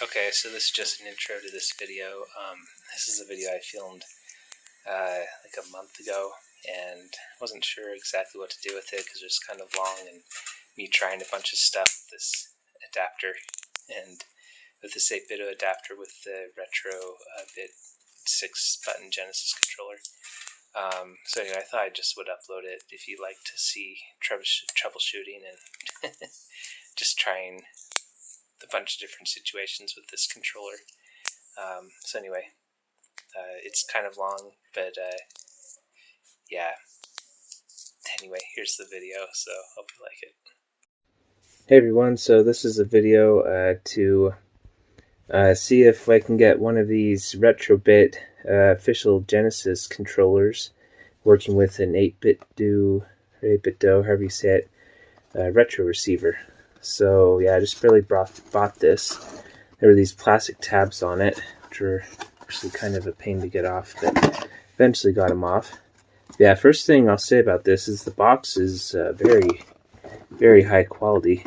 Okay, so this is just an intro to this video. This is a video I filmed like a month ago, and wasn't sure exactly what to do with it because it was kind of long, and me trying a bunch of stuff with this adapter, and with this 8-bit adapter with the Retro bit 6-button Genesis controller. So anyway, I thought I just would upload it if you'd like to see troubleshooting and just trying a bunch of different situations with this controller. So anyway, it's kind of long, but yeah. Anyway, here's the video, so hope you like it. Hey everyone, so this is a video to see if I can get one of these Retrobit official Genesis controllers working with an 8-bit do, or 8-bit do, however you say it, retro receiver. So yeah, I just barely bought this. There were these plastic tabs on it, which were actually kind of a pain to get off, but eventually got them off. Yeah, first thing I'll say about this is the box is very, very high quality.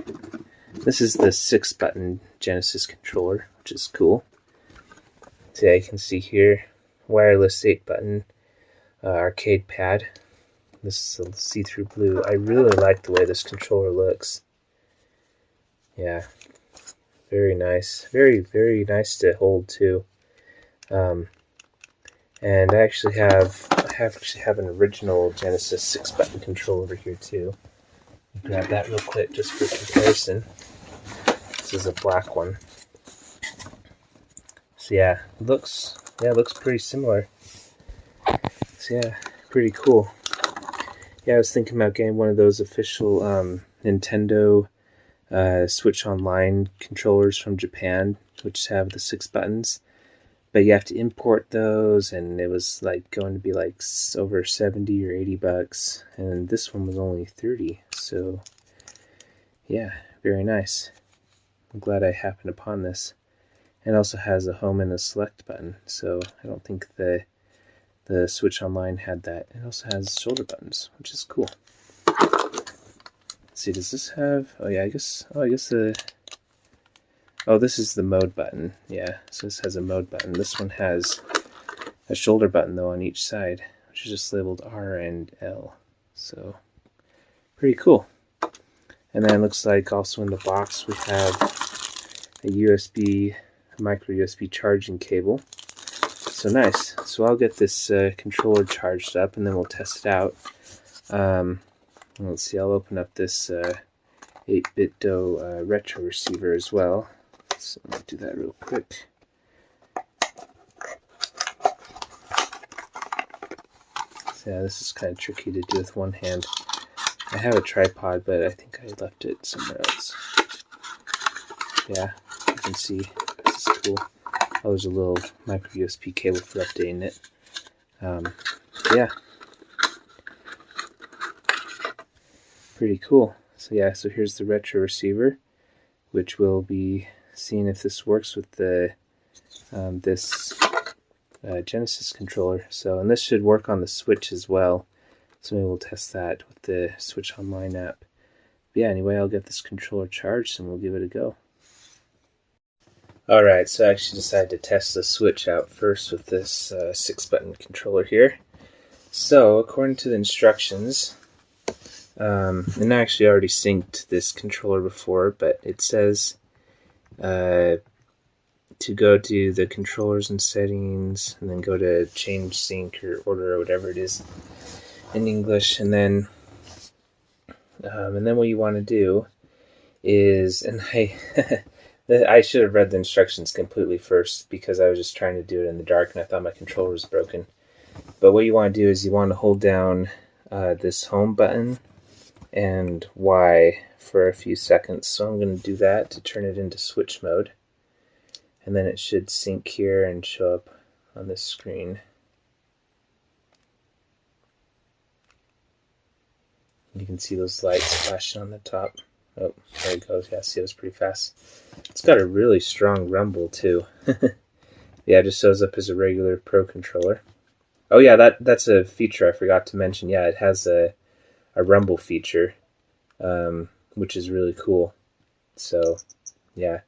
This is the 6-button Genesis controller, which is cool. So yeah, you can see here, wireless 8-button arcade pad. This is a see-through blue. I really like the way this controller looks. Yeah, very nice. Very, very nice to hold too. And I actually have an original Genesis 6-button controller over here too. Grab that real quick just for comparison. This is a black one. So yeah, it looks pretty similar. So yeah, pretty cool. Yeah, I was thinking about getting one of those official Nintendo Switch Online controllers from Japan, which have the 6 buttons. But you have to import those, and it was like going to be like over 70 or 80 bucks, and this one was only 30. So yeah, very nice. I'm glad I happened upon this. It also has a home and a select button, so I don't think the Switch Online had that. It also has shoulder buttons, which is cool. Let's see, does this have? Oh yeah, I guess the. Oh, this is the mode button. Yeah, so this has a mode button. This one has a shoulder button though on each side, which is just labeled R and L. So pretty cool. And then it looks like also in the box we have a micro USB charging cable. So nice. So I'll get this controller charged up and then we'll test it out. Let's see, I'll open up this 8-bit do retro receiver as well. So let me do that real quick. So yeah, this is kind of tricky to do with one hand. I have a tripod, but I think I left it somewhere else. Yeah, you can see this is cool. Oh, there's a little micro USB cable for updating it. Yeah, pretty cool. So yeah, so here's the retro receiver, which will be seeing if this works with the this Genesis controller. So, and this should work on the Switch as well. So maybe we'll test that with the Switch Online app. But yeah, anyway, I'll get this controller charged and we'll give it a go. Alright, so I actually decided to test the Switch out first with this 6-button controller here. So, according to the instructions, and I actually already synced this controller before, but it says to go to the controllers and settings, and then go to change sync or order or whatever it is in English, and then what you want to do is, and I should have read the instructions completely first because I was just trying to do it in the dark and I thought my controller was broken. But what you want to do is you want to hold down this home button and Y for a few seconds. So I'm going to do that to turn it into switch mode. And then it should sync here and show up on this screen. You can see those lights flashing on the top. Oh, there it goes. Yeah, see, it was pretty fast. It's got a really strong rumble too. Yeah, it just shows up as a regular Pro controller. Oh yeah, that's a feature I forgot to mention. Yeah, it has a rumble feature, which is really cool. So yeah,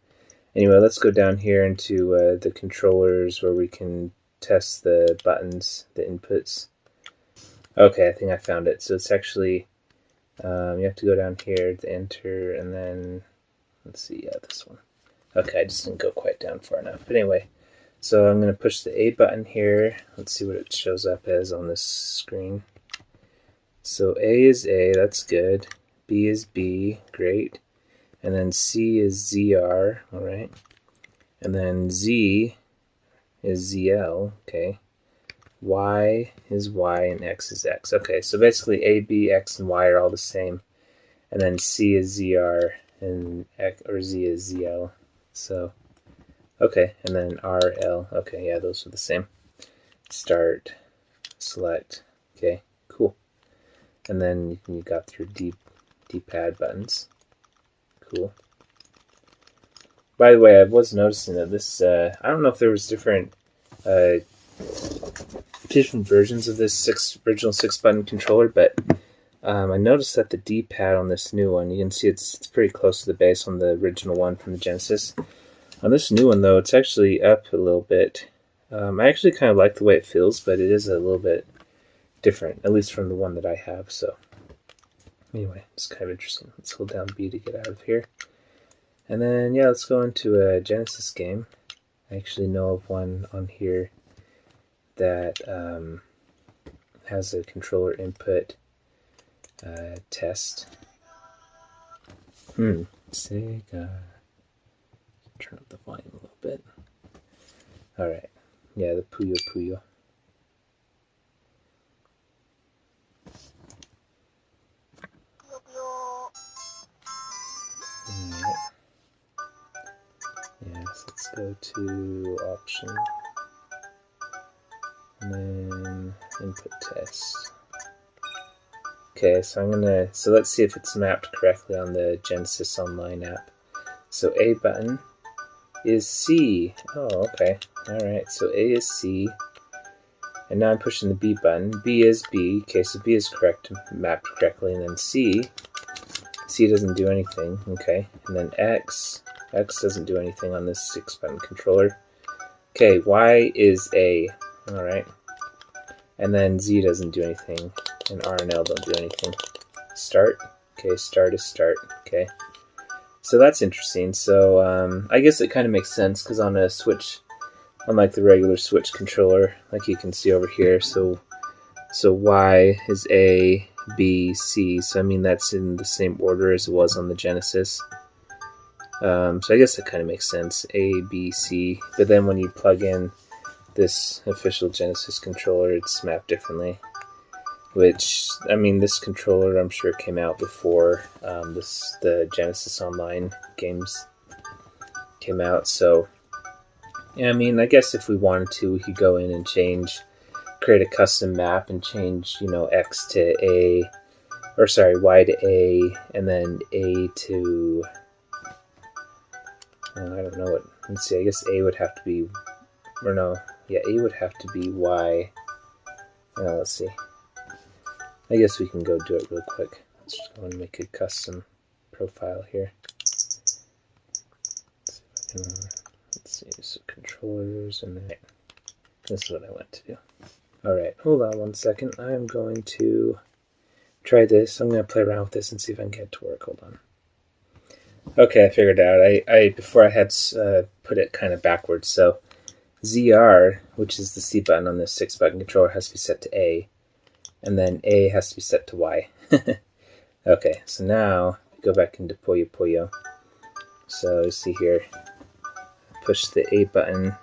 Anyway, let's go down here into the controllers where we can test the buttons, the inputs. Okay, I think I found it. So it's actually, you have to go down here to enter, and then, let's see, yeah, this one. Okay, I just didn't go quite down far enough. But anyway, so I'm going to push the A button here. Let's see what it shows up as on this screen. So A is A, that's good. B is B, great. And then C is ZR, all right. And then Z is ZL, okay. Y is Y, and X is X. Okay, so basically A, B, X, and Y are all the same. And then C is ZR, and X, or Z is ZL. So, okay, and then R, L. Okay, yeah, those are the same. Start, select. Okay, cool. And then you got your D-pad buttons. Cool. By the way, I was noticing that this, I don't know if there was different versions of this original 6-button controller, but I noticed that the D-pad on this new one, you can see it's pretty close to the base on the original one from the Genesis. On this new one, though, it's actually up a little bit. I actually kind of like the way it feels, but it is a little bit different, at least from the one that I have. So anyway, it's kind of interesting. Let's hold down B to get out of here. And then, yeah, let's go into a Genesis game. I actually know of one on here that has a controller input test. Sega. Turn up the volume a little bit. Alright. Yeah, the Puyo Puyo. Alright. Yes, let's go to option. And then input test. Okay, so let's see if it's mapped correctly on the Genesis Online app. So A button is C. Oh, okay. Alright, so A is C. And now I'm pushing the B button. B is B. Okay, so B is correct, mapped correctly. And then C doesn't do anything. Okay, and then X doesn't do anything on this 6-button controller. Okay, Y is A. Alright. And then Z doesn't do anything. And R and L don't do anything. Start. Okay, start is start. Okay. So that's interesting. So I guess it kind of makes sense because on a Switch, unlike the regular Switch controller, like you can see over here, so Y is A, B, C. So I mean that's in the same order as it was on the Genesis. So I guess that kind of makes sense. A, B, C. But then when you plug in this official Genesis controller, it's mapped differently. Which, I mean, this controller I'm sure came out before the Genesis Online games came out. So, yeah, I mean, I guess if we wanted to, we could go in and create a custom map and change, X to A, or sorry, Y to A, and then A to, I don't know what, let's see, I guess A would have to be, or no, yeah, A would have to be Y. Let's see. I guess we can go do it real quick. Let's just go and make a custom profile here. Let's see, so controllers, and then this is what I want to do. Alright, hold on one second. I'm going to try this. I'm going to play around with this and see if I can get it to work. Hold on. Okay, I figured it out. Before I had put it kind of backwards. So ZR, which is the C button on this 6-button controller, has to be set to A. And then A has to be set to Y. Okay, so now go back into Puyo Puyo. So you see here, push the A button,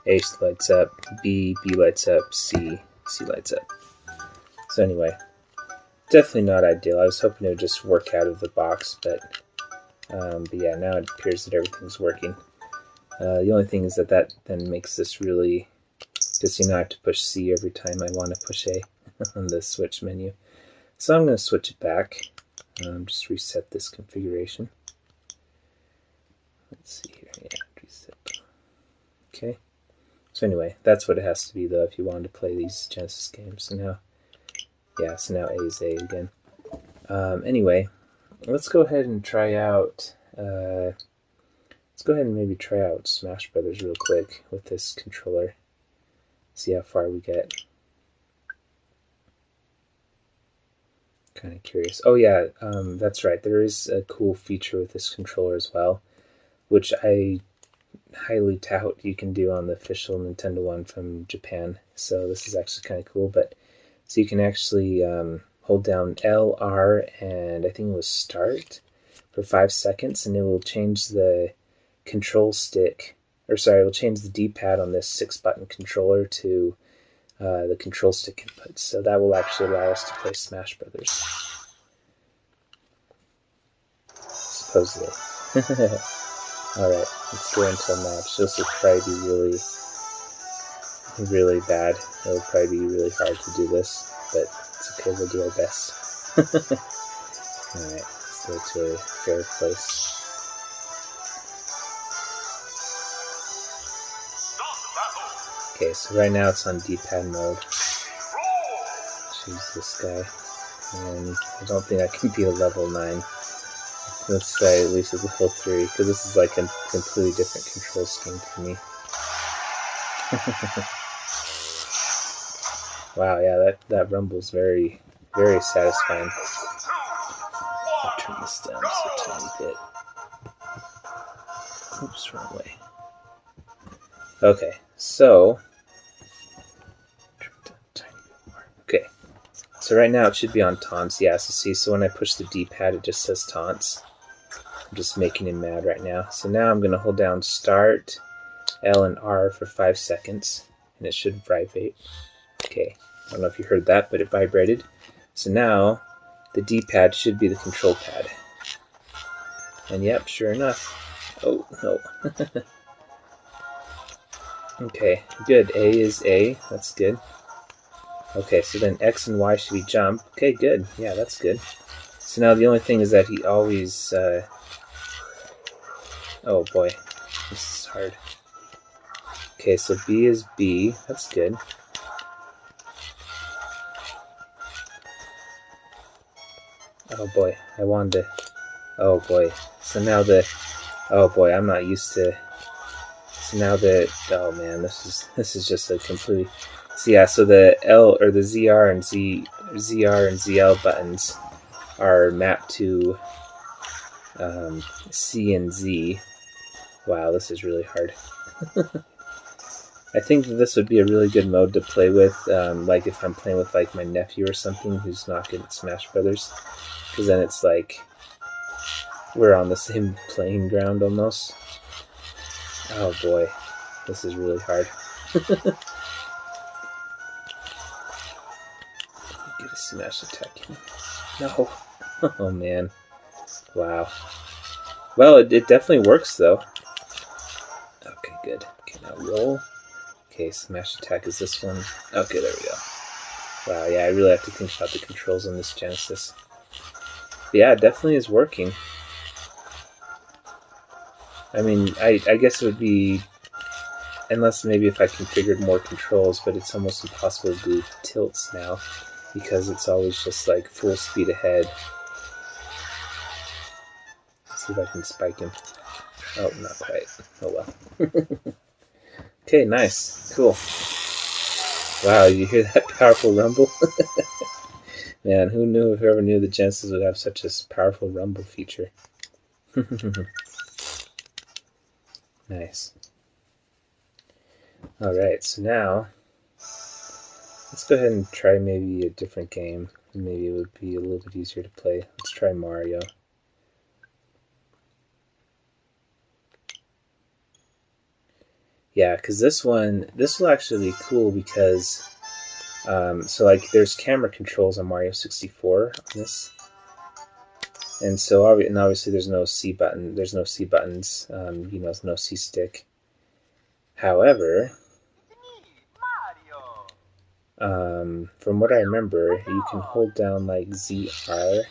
A lights up, B lights up, C lights up. So anyway, definitely not ideal. I was hoping it would just work out of the box, but yeah, now it appears that everything's working. The only thing is that then makes this really, because I have to push C every time I want to push A on the Switch menu. So I'm going to switch it back. Just reset this configuration. Let's see here. Yeah, reset. Okay. So anyway, that's what it has to be though if you wanted to play these Genesis games. So now A is A again. Anyway, let's go ahead and try out. Let's Let's go ahead and maybe try out Smash Brothers real quick with this controller. See how far we get. Kind of curious. Oh yeah, that's right. There is a cool feature with this controller as well, which I highly doubt you can do on the official Nintendo one from Japan. So this is actually kind of cool. But so you can actually hold down L, R, and I think it was start for 5 seconds, and it will change the control stick, or sorry, it will change the D-pad on this 6-button controller to the control stick input. So that will actually allow us to play Smash Brothers. Supposedly. Alright, let's go into a match. This will probably be really bad. It'll probably be really hard to do this, but it's okay, we'll do our best. Alright, let's go to a fair place. Okay, so right now it's on D-pad mode. Choose this guy. And I don't think I can beat a level 9. Let's say at least a level 3, because this is like a completely different control scheme for me. Wow, yeah, that rumble's very, very satisfying. I'll turn this down just a tiny bit. Oops, wrong way. Okay, so okay, so right now it should be on taunts. Yeah, so see, so when I push the D-pad, it just says taunts. I'm just making him mad right now. So now I'm going to hold down start, L and R for 5 seconds, and it should vibrate. Okay, I don't know if you heard that, but it vibrated. So now the D-pad should be the control pad. And yep, sure enough. Oh, no. Okay, good. A is A. That's good. Okay, so then X and Y should be jump. Okay, good. Yeah, that's good. So now the only thing is that he always... Oh boy, this is hard. Okay, so B is B. That's good. Oh boy, I wanted to... Oh boy. So now the... Oh boy, I'm not used to... So now the... Oh man, this is just a complete... So yeah, so the L or the ZR and ZL buttons are mapped to C and Z. Wow, this is really hard. I think that this would be a really good mode to play with, like if I'm playing with like my nephew or something who's not good at Smash Brothers, because then it's like we're on the same playing ground almost. Oh boy, this is really hard. Get a smash attack. No. Oh man. Wow. Well, it definitely works though. Okay, good. Okay, now roll. Okay, smash attack is this one. Okay, there we go. Wow, yeah, I really have to think about the controls on this Genesis. But yeah, it definitely is working. I mean, I guess it would be, unless maybe if I configured more controls, but it's almost impossible to do tilts now, because it's always just like full speed ahead. Let's see if I can spike him. Oh, not quite. Oh well. Okay, nice. Cool. Wow, you hear that powerful rumble? Man, whoever knew the Genesis would have such a powerful rumble feature. Nice. Alright, so now let's go ahead and try maybe a different game. Maybe it would be a little bit easier to play. Let's try Mario. Yeah, because this will actually be cool because, so like there's camera controls on Mario 64 on this. And so obviously there's no C button, there's no C buttons, no C stick. However, from what I remember, you can hold down like ZR,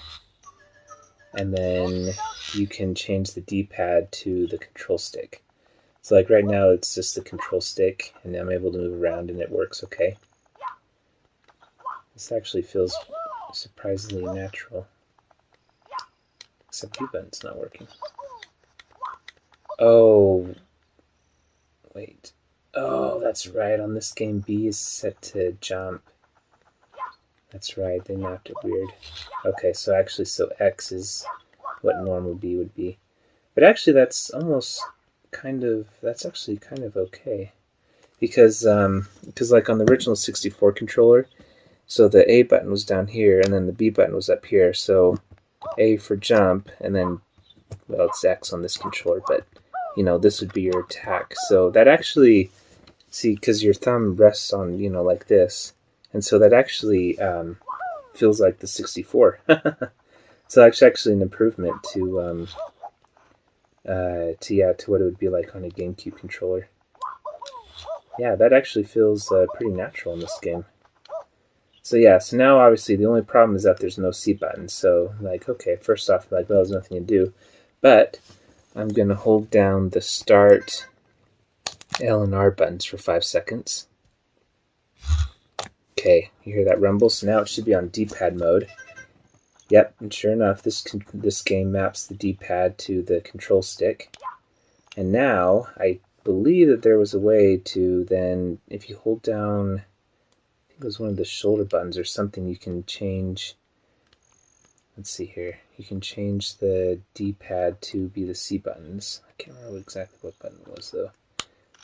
and then you can change the D-pad to the control stick. So like right now it's just the control stick, and I'm able to move around and it works okay. This actually feels surprisingly natural. Except B button's not working. Oh, wait. Oh, that's right. On this game, B is set to jump. That's right. They mapped it weird. Okay, so actually, so X is what normal B would be. But actually, that's almost that's actually kind of okay. Because like on the original 64 controller, so the A button was down here, and then the B button was up here. So A for jump, and then, well, it's X on this controller, but, this would be your attack. So that actually, see, because your thumb rests on, like this, and so that actually feels like the 64. So that's actually an improvement to what it would be like on a GameCube controller. Yeah, that actually feels pretty natural in this game. So yeah, so now obviously the only problem is that there's no C button. So like, okay, first off, like, well, there's nothing to do. But I'm going to hold down the start L and R buttons for 5 seconds. Okay, you hear that rumble? So now it should be on D-pad mode. Yep, and sure enough, this game maps the D-pad to the control stick. And now, I believe that there was a way to then, if you hold down, I think it was one of the shoulder buttons or something, you can change, let's see here, you can change the D-pad to be the C buttons. I can't remember exactly what button it was though.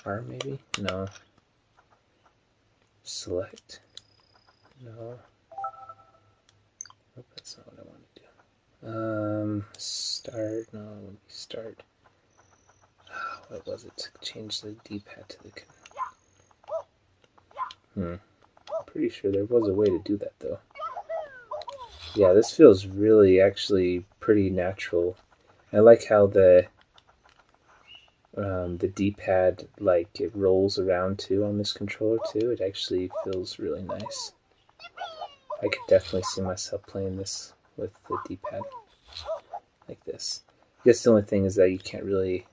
R maybe? No. Select? No. Nope, that's not what I want to do. Start? No, it wouldn't be start. What was it? Change the D-pad to the... I'm pretty sure there was a way to do that, though. Yeah, this feels really, actually, pretty natural. I like how the D-pad, like, it rolls around, too, on this controller, too. It actually feels really nice. I could definitely see myself playing this with the D-pad like this. I guess the only thing is that you can't really,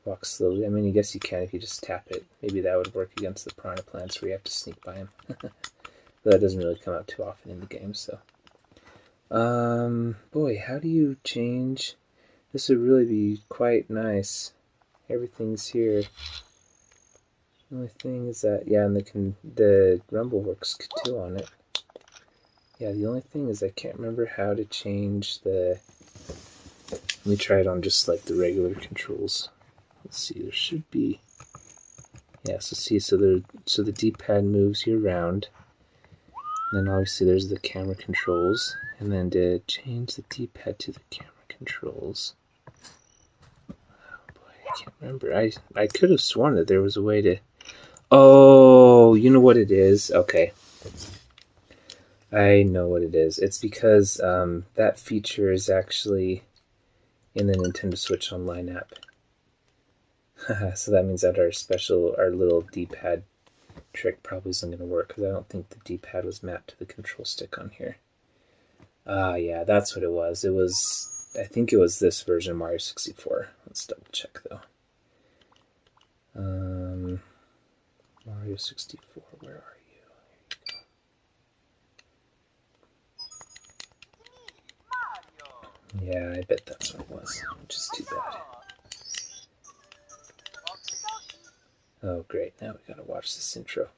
walk slowly. I mean, I guess you can if you just tap it. Maybe that would work against the piranha plants where you have to sneak by them. But that doesn't really come out too often in the game, so. Boy, how do you change? This would really be quite nice. Everything's here. The only thing is that, yeah, and the rumble works too on it. Yeah, the only thing is I can't remember how to change the... Let me try it on just like the regular controls. Let's see, there should be... Yeah, so see, so the D-pad moves you around. And then obviously there's the camera controls. And then to change the D-pad to the camera controls... Oh boy, I can't remember. I could have sworn that there was a way to... Oh, you know what it is? Okay. I know what it is. It's because that feature is actually in the Nintendo Switch Online app. So that means that our little D-pad trick probably isn't going to work, because I don't think the D-pad was mapped to the control stick on here. Yeah, that's what it was. I think it was this version of Mario 64. Let's double check though. Mario 64, where are you? Yeah, I bet that's what it was, which is too bad. Oh, great. Now we gotta watch this intro.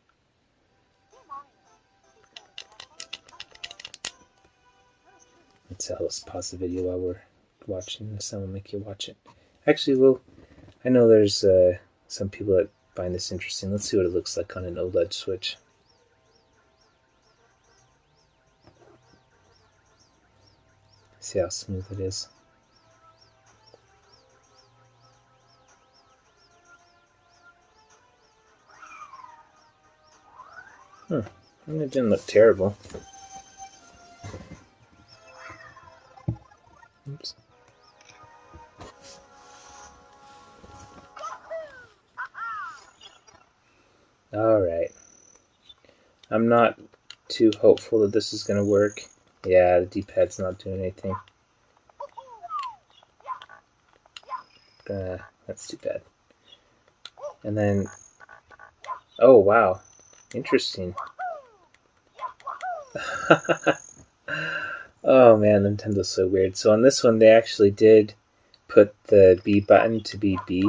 Let's pause the video while we're watching this, and we'll make you watch it. Actually, I know there's some people that find this interesting. Let's see what it looks like on an OLED Switch. See how smooth it is. And it didn't look terrible. Oops. Alright. I'm not too hopeful that this is going to work. Yeah, the D-pad's not doing anything. That's too bad. And then... Oh, wow. Interesting. Oh man, Nintendo's so weird. So on this one, they actually did put the B button to be B.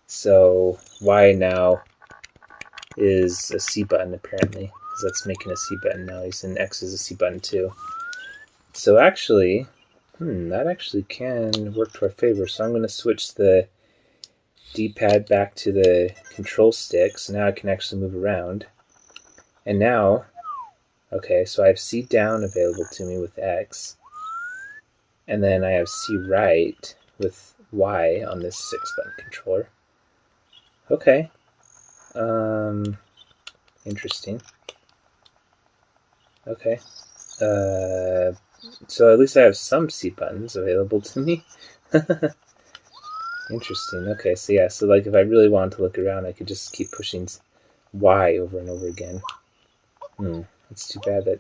So Y now is a C button apparently, because that's making a C button now. He's in X is a C button too. So actually, that actually can work to our favor. So I'm going to switch the D-pad back to the control stick, so now I can actually move around. And now, okay, so I have C down available to me with X, and then I have C right with Y on this 6-button controller. Okay, interesting. Okay, so at least I have some C buttons available to me. Interesting. Okay, so yeah, so like if I really wanted to look around, I could just keep pushing Y over and over again. It's too bad that,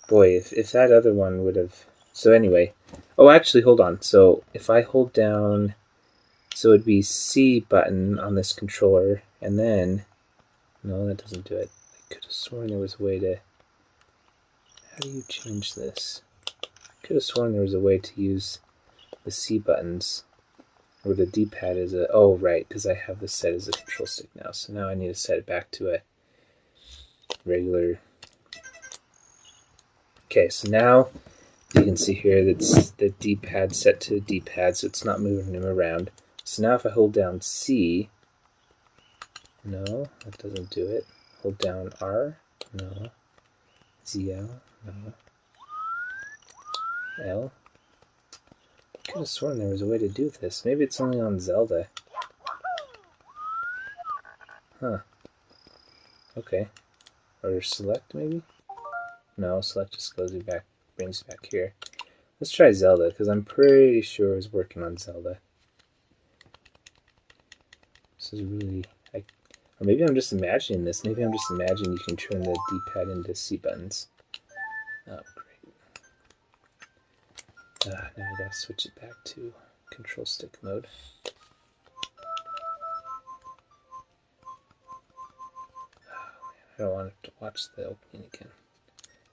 boy, if that other one would have. So anyway, oh, actually, hold on. So if I hold down, so it'd be C button on this controller, and then, no, that doesn't do it. I could have sworn there was a way to. How do you change this? I could have sworn there was a way to use the C buttons, or the D-pad as a. Oh, right, because I have this set as a control stick now. So now I need to set it back to a regular. Okay, so now you can see here that's the D-pad set to the D-pad, so it's not moving him around. So now if I hold down C, no, that doesn't do it. Hold down R, no. ZL, no. L. I could have sworn there was a way to do this. Maybe it's only on Zelda. Huh. Okay. Or select, maybe? No, select just goes you back, brings you back here. Let's try Zelda, because I'm pretty sure it was working on Zelda. This is really... or maybe I'm just imagining this. Maybe I'm just imagining you can turn the D-pad into C buttons. Oh, great. Now I gotta switch it back to control stick mode. Oh, man, I don't want to watch the opening again.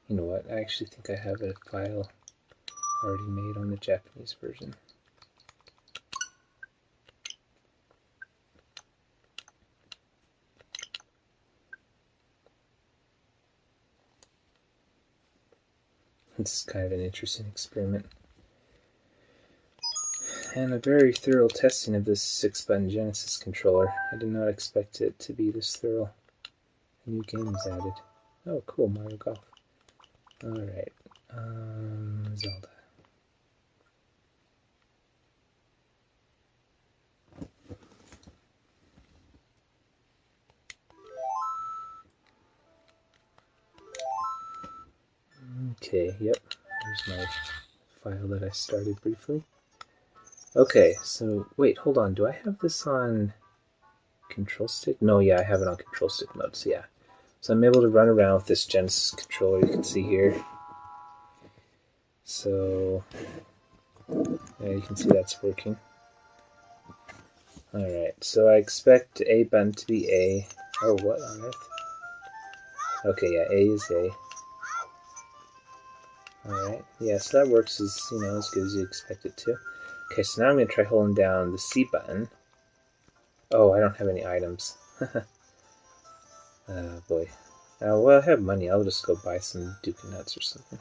You know what? I actually think I have a file already made on the Japanese version. This is kind of an interesting experiment. And a very thorough testing of this 6-button Genesis controller. I did not expect it to be this thorough. New games added. Oh, cool, Mario Golf. Alright, Zelda. Okay, yep, here's my file that I started briefly. Okay, so, wait, hold on, do I have this on control stick? No, yeah, I have it on control stick mode, so yeah. So I'm able to run around with this Genesis controller, you can see here. So, yeah, you can see that's working. Alright, so I expect A button to be A. Oh, what on earth? Okay, yeah, A is A. Alright, yeah, so that works as, as good as you expect it to. Okay, so now I'm going to try holding down the C button. Oh, I don't have any items. Oh, boy. Well, I have money. I'll just go buy some Duke Nuts or something.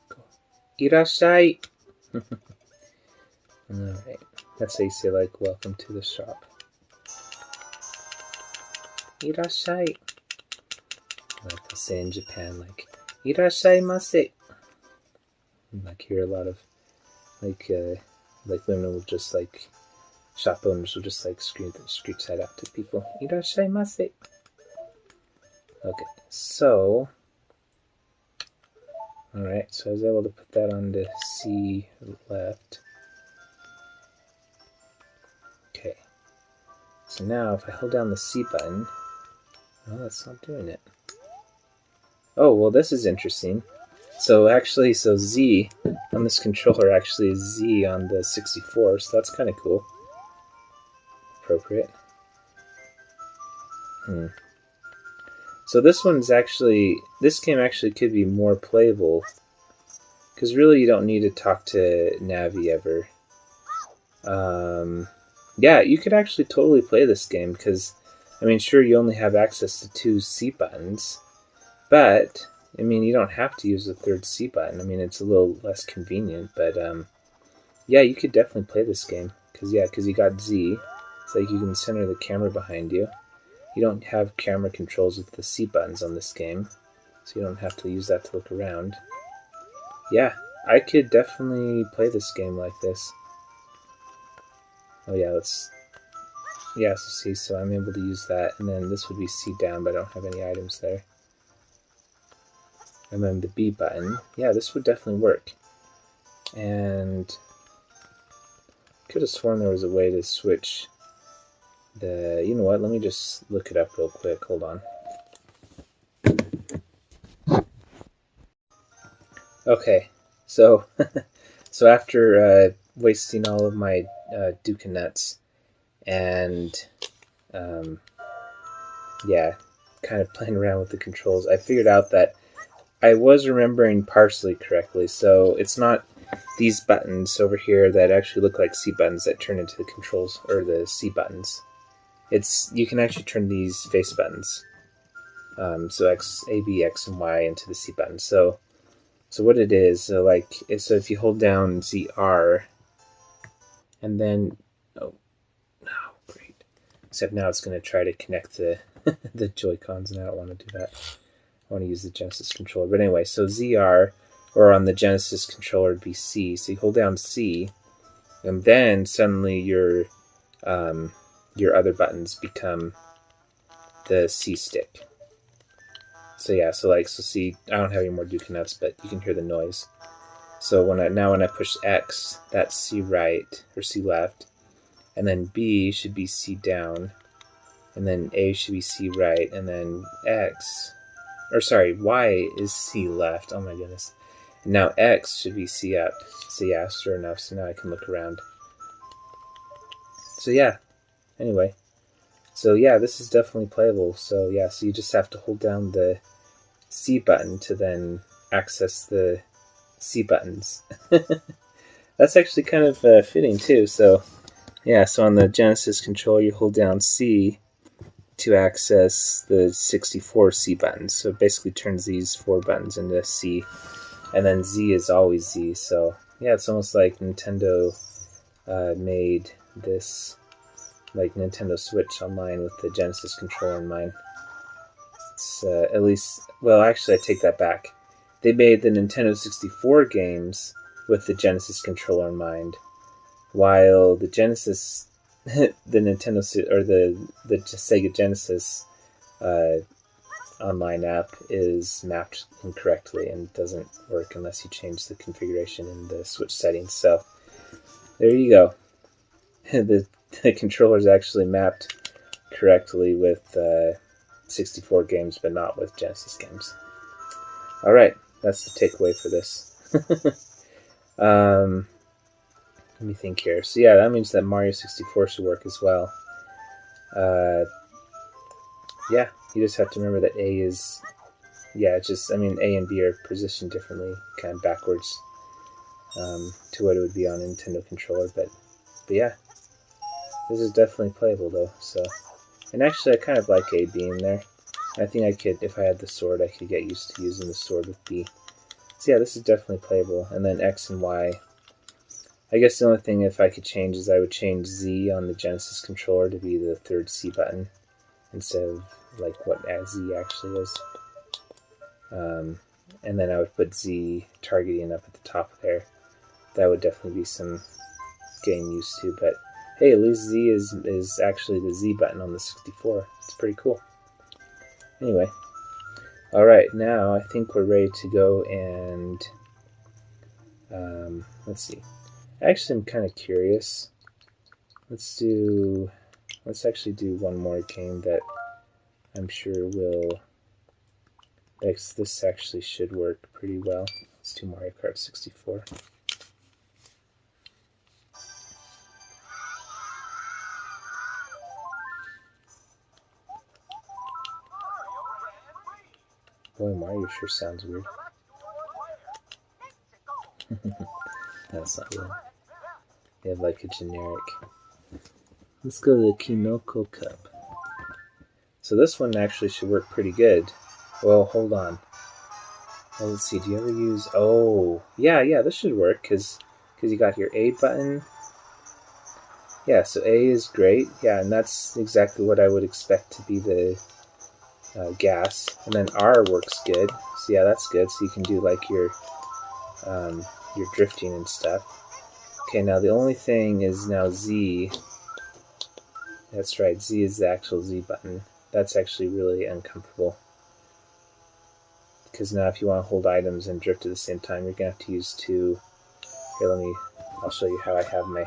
Cool. Irashai! Alright, that's how you say, like, welcome to the shop. Irashai! Like they'll say in Japan, like, Irashaimase! Like, hear a lot of, like women will just, like, shop owners will just, like, screech that out to people. Irashaimase! Okay, so, alright, so I was able to put that on the C left. Okay, so now if I hold down the C button, oh, that's not doing it. Oh, well, this is interesting. So actually, so Z on this controller actually is Z on the 64, so that's kind of cool. Appropriate. So this game actually could be more playable, because really you don't need to talk to Navi ever. Yeah, you could actually totally play this game, because, I mean, sure, you only have access to 2 C buttons, but, I mean, you don't have to use the 3rd C button. I mean, it's a little less convenient, but, yeah, you could definitely play this game, because you got Z. It's like you can center the camera behind you. You don't have camera controls with the C buttons on this game, so you don't have to use that to look around. Yeah, I could definitely play this game like this. Oh yeah, so see, so I'm able to use that, and then this would be C down, but I don't have any items there. And then the B button, yeah, this would definitely work. And could have sworn there was a way to switch the, you know what, let me just look it up real quick, hold on. Okay, so so after wasting all of my Duke nuts and yeah, kind of playing around with the controls, I figured out that I was remembering partially correctly. So it's not these buttons over here that actually look like C buttons that turn into the controls, or the C buttons. You can actually turn these face buttons, so X, A, B, X, and Y into the C buttons. So what it is, so if you hold down ZR, and then great. Except now it's going to try to connect the the Joy-Cons, and I don't want to do that. I want to use the Genesis controller. But anyway, so ZR, or on the Genesis controller, would be C. So you hold down C, and then suddenly your other buttons become the C stick. So yeah, so see, I don't have any more Duke nuts, but you can hear the noise. So when I push X, that's C right, or C left, and then B should be C down, and then A should be C right, and then Y is C left. Oh my goodness. And now X should be C up. So yeah, sure enough, so now I can look around. So yeah, anyway. So yeah, this is definitely playable. So yeah, so you just have to hold down the C button to then access the C buttons. That's actually kind of fitting too. So yeah, so on the Genesis controller, you hold down C to access the 64 C buttons. So it basically turns these 4 buttons into C, and then Z is always Z. So yeah, it's almost like Nintendo made this like Nintendo Switch Online with the Genesis controller in mind. It's at least, well, actually, I take that back. They made the Nintendo 64 games with the Genesis controller in mind, while the Genesis, the Nintendo or the Sega Genesis online app is mapped incorrectly and doesn't work unless you change the configuration in the Switch settings. So there you go. The controller is actually mapped correctly with 64 games, but not with Genesis games. All right, that's the takeaway for this. Let me think here. So yeah, that means that Mario 64 should work as well. Yeah, you just have to remember that A is, yeah, A and B are positioned differently, kind of backwards to what it would be on a Nintendo controller. But yeah, this is definitely playable though. So, and actually, I kind of like A being there. I think I could, if I had the sword, I could get used to using the sword with B. So yeah, this is definitely playable. And then X and Y. I guess the only thing if I could change is I would change Z on the Genesis controller to be the 3rd C button instead of like what Z actually is. And then I would put Z targeting up at the top there. That would definitely be some getting used to. But hey, at least Z is actually the Z button on the 64. It's pretty cool. Anyway, all right, now I think we're ready to go and let's see. Actually, I'm kind of curious. Let's actually do one more game that I'm sure will. This actually should work pretty well. Let's do Mario Kart 64. Boy, Mario sure sounds weird. That's not good. You have like a generic. Let's go to the Kinoko Cup. So this one actually should work pretty good. Well, hold on. Well, let's see. Do you ever use? Oh, yeah. This should work because you got your A button. Yeah, so A is great. Yeah, and that's exactly what I would expect to be the gas. And then R works good. So yeah, that's good. So you can do like your drifting and stuff. Okay, now the only thing is now Z. That's right, Z is the actual Z button. That's actually really uncomfortable. Because now if you want to hold items and drift at the same time, you're going to have to use two. Here, I'll show you how I have my...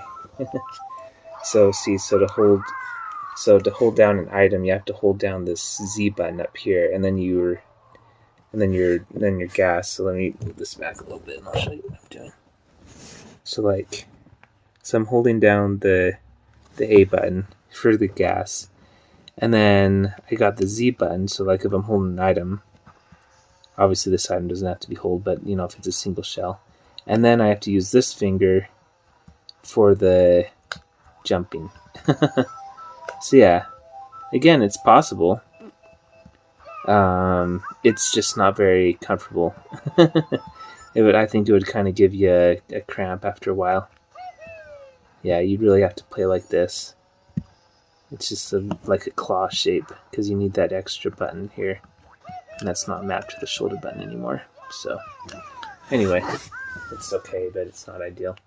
So see, so to hold down an item, you have to hold down this Z button up here, and then your gas. So let me move this back a little bit, and I'll show you what I'm doing. So I'm holding down the A button for the gas, and then I got the Z button. So like if I'm holding an item, obviously this item doesn't have to be held, but you know if it's a single shell, and then I have to use this finger for the jumping. So yeah, again, it's possible. It's just not very comfortable. I think it would kind of give you a cramp after a while. Yeah, you'd really have to play like this. It's just like a claw shape because you need that extra button here, and that's not mapped to the shoulder button anymore. So anyway, it's okay, but it's not ideal.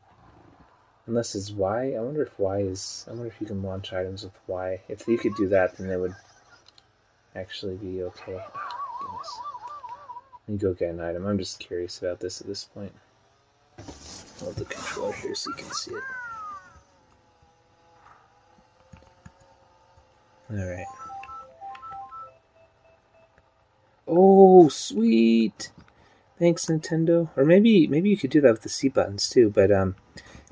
Unless it's Y. I wonder if you can launch items with Y. If you could do that, then it would actually be okay. Oh, goodness. Let me go get an item. I'm just curious about this at this point. I'll hold the controller here so you can see it. Alright. Oh, sweet! Thanks, Nintendo. Or maybe you could do that with the C buttons too, but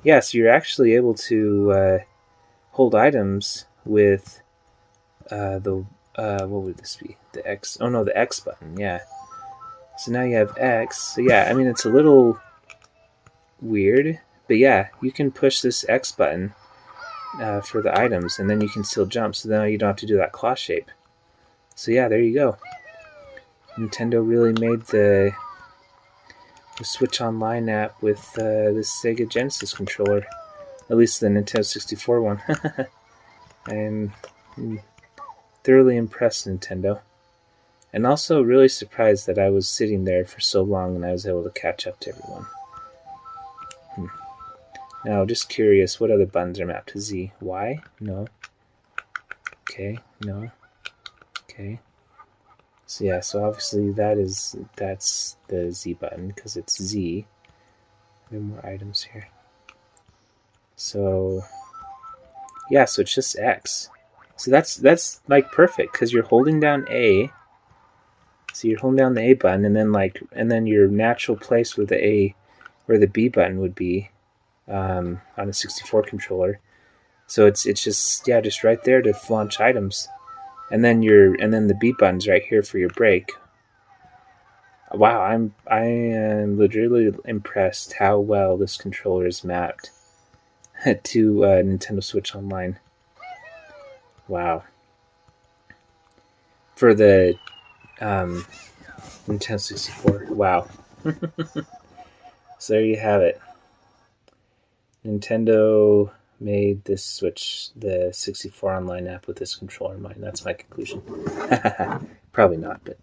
yeah, so you're actually able to hold items with what would this be? The X. Oh no, the X button. Yeah. So now you have X. So yeah, I mean it's a little weird, but yeah, you can push this X button for the items, and then you can still jump. So now you don't have to do that claw shape. So yeah, there you go. Nintendo really made the Switch Online app with this Sega Genesis controller, at least the Nintendo 64 one. I'm thoroughly impressed, Nintendo, and also really surprised that I was sitting there for so long and I was able to catch up to everyone. Now, just curious, what other buttons are mapped to Z? Y? No. Okay, no. Okay. So yeah, so obviously that's the Z button because it's Z. There are more items here. So yeah, so it's just X. So that's like perfect because you're holding down A. So you're holding down the A button, and then your natural place where the B button would be on a 64 controller. So it's just right there to launch items. And then the B button's right here for your brake. Wow, I am literally impressed how well this controller is mapped to Nintendo Switch Online. Wow. For the Nintendo 64. Wow. So there you have it. Nintendo made this Switch, the 64 Online app with this controller in mind. That's my conclusion. Probably not, but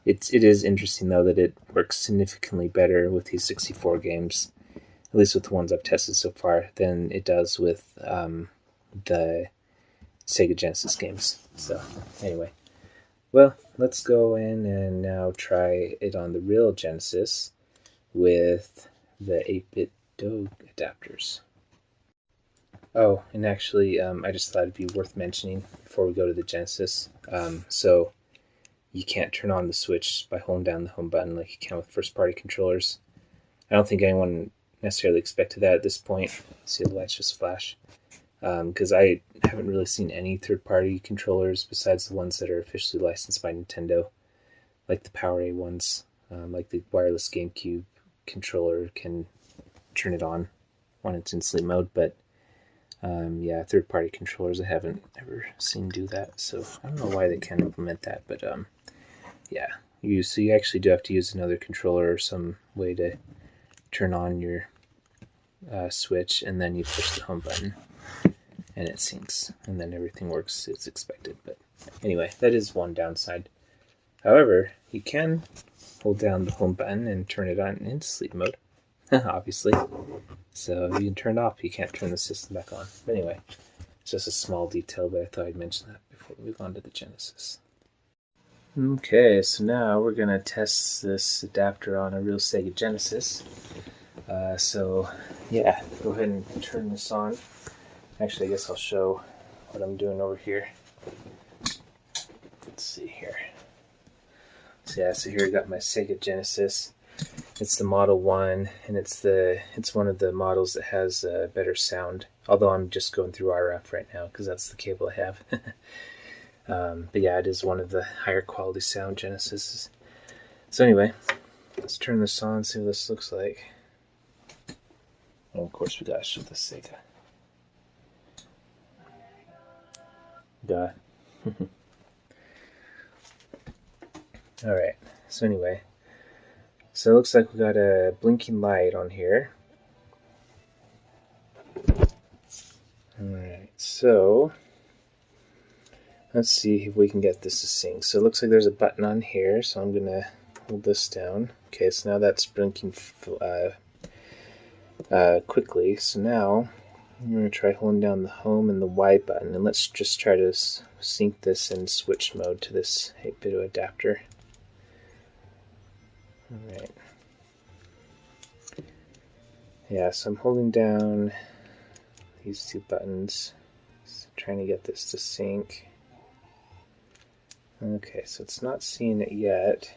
it is interesting though that it works significantly better with these 64 games, at least with the ones I've tested so far, than it does with the Sega Genesis games. So anyway, well, let's go in and now try it on the real Genesis with the 8-bit Doge adapters. Oh, and actually, I just thought it'd be worth mentioning before we go to the Genesis. So you can't turn on the Switch by holding down the home button like you can with first-party controllers. I don't think anyone necessarily expected that at this point. See the lights just flash. Because I haven't really seen any third-party controllers besides the ones that are officially licensed by Nintendo like the Power A ones, like the wireless GameCube controller can turn it on when it's in sleep mode, but yeah, third-party controllers I haven't ever seen do that, so I don't know why they can't implement that, but yeah, so you actually do have to use another controller or some way to turn on your switch, and then you push the home button and it syncs, and then everything works as expected. But anyway, that is one downside. However, you can hold down the home button and turn it on into sleep mode, obviously. So if you can turn it off, you can't turn the system back on. But anyway, it's just a small detail, but I thought I'd mention that before we move on to the Genesis. Okay, so now we're going to test this adapter on a real Sega Genesis. So yeah, go ahead and turn this on. Actually, I guess I'll show what I'm doing over here. Let's see here. So yeah, so here I got my Sega Genesis. It's the Model 1, and it's one of the models that has better sound. Although I'm just going through RF right now because that's the cable I have. But yeah, it is one of the higher quality sound Genesises. So anyway, let's turn this on, see what this looks like. And of course, we gotta show the Sega. Duh. Alright, so anyway, so it looks like we got a blinking light on here. Alright, so let's see if we can get this to sync. So it looks like there's a button on here, so I'm gonna hold this down. Okay, so now that's blinking quickly. So now I'm going to try holding down the home and the Y button, and let's just try to sync this in switch mode to this 8-bit adapter. Alright. Yeah, so I'm holding down these two buttons, so trying to get this to sync. Okay, so it's not seeing it yet.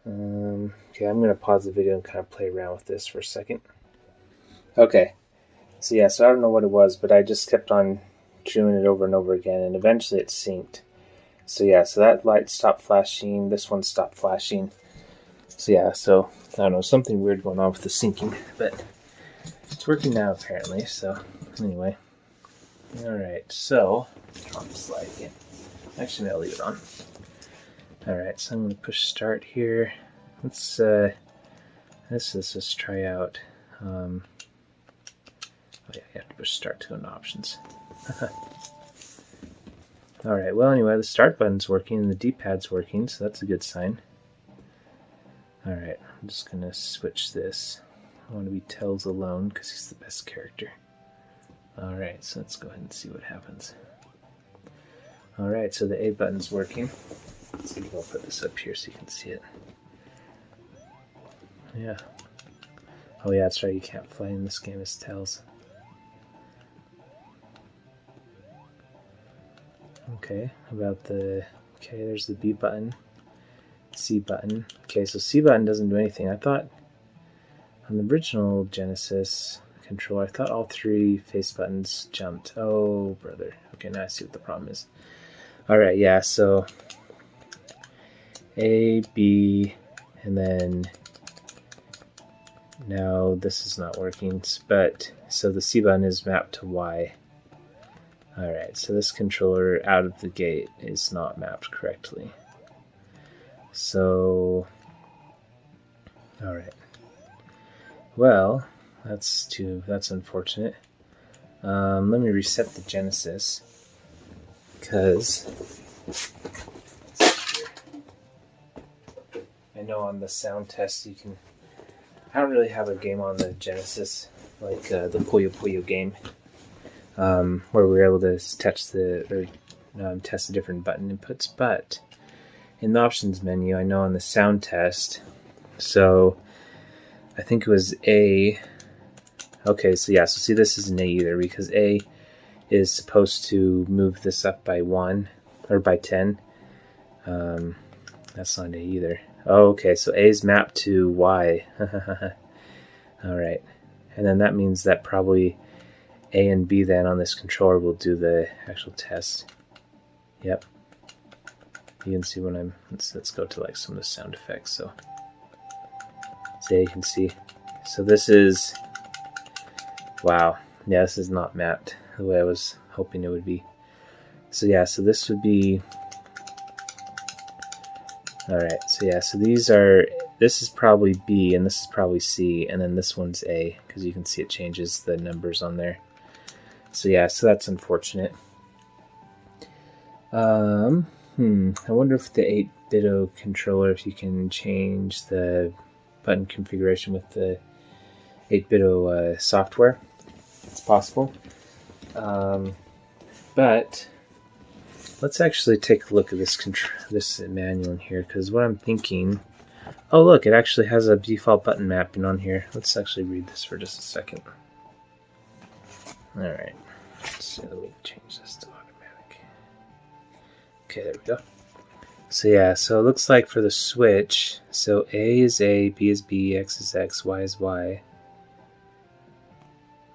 Okay, I'm going to pause the video and kind of play around with this for a second. Okay, so yeah, so I don't know what it was, but I just kept on doing it over and over again, and eventually it synced. So yeah, so that light stopped flashing, this one stopped flashing. So yeah, so I don't know, something weird going on with the syncing, but it's working now apparently, so anyway. Alright, so, turn on the slide again. Actually, I'll leave it on. Alright, so I'm going to push start here. Let's just try out. Oh yeah, you have to push start to go into options. Alright, well anyway, the start button's working and the D-pad's working, so that's a good sign. Alright, I'm just going to switch this. I want to be Tails alone because he's the best character. Alright, so let's go ahead and see what happens. Alright, so the A button's working. Let's see if I'll put this up here so you can see it. Yeah. Oh yeah, that's right, you can't fly in this game as Tails. Okay, okay, there's the B button, C button. Okay, so C button doesn't do anything. I thought on the original Genesis controller, I thought all three face buttons jumped. Oh, brother. Okay, now I see what the problem is. Alright, yeah, so A, B, and then now this is not working, but so the C button is mapped to Y. Alright, so this controller out of the gate is not mapped correctly. So, alright. Well, that's unfortunate. Let me reset the Genesis, because I know on the sound test you can. I don't really have a game on the Genesis like the Puyo Puyo game, where we were able to test the different button inputs. But in the options menu, I know on the sound test, so I think it was A. Okay, so yeah, so see, this isn't A either because A is supposed to move this up by 1 or by 10. That's not A either. Oh, okay, so A is mapped to Y. Alright, and then that means that probably A and B then on this controller will do the actual test. Yep. You can see when I'm, let's go to like some of the sound effects. So you can see. So this is, wow, yeah, this is not mapped the way I was hoping it would be. So yeah, so this would be, all right, so yeah, so these are, this is probably B and this is probably C, and then this one's A, because you can see it changes the numbers on there. So yeah, so that's unfortunate. I wonder if the 8-bit controller, if you can change the button configuration with the 8-bit software. It's possible. But let's actually take a look at this manual in here, because what I'm thinking, oh look, it actually has a default button mapping on here. Let's actually read this for just a second. Alright, let's see, let me change this to automatic. Okay, there we go. So yeah, so it looks like for the switch, so A is A, B is B, X is X, Y is Y.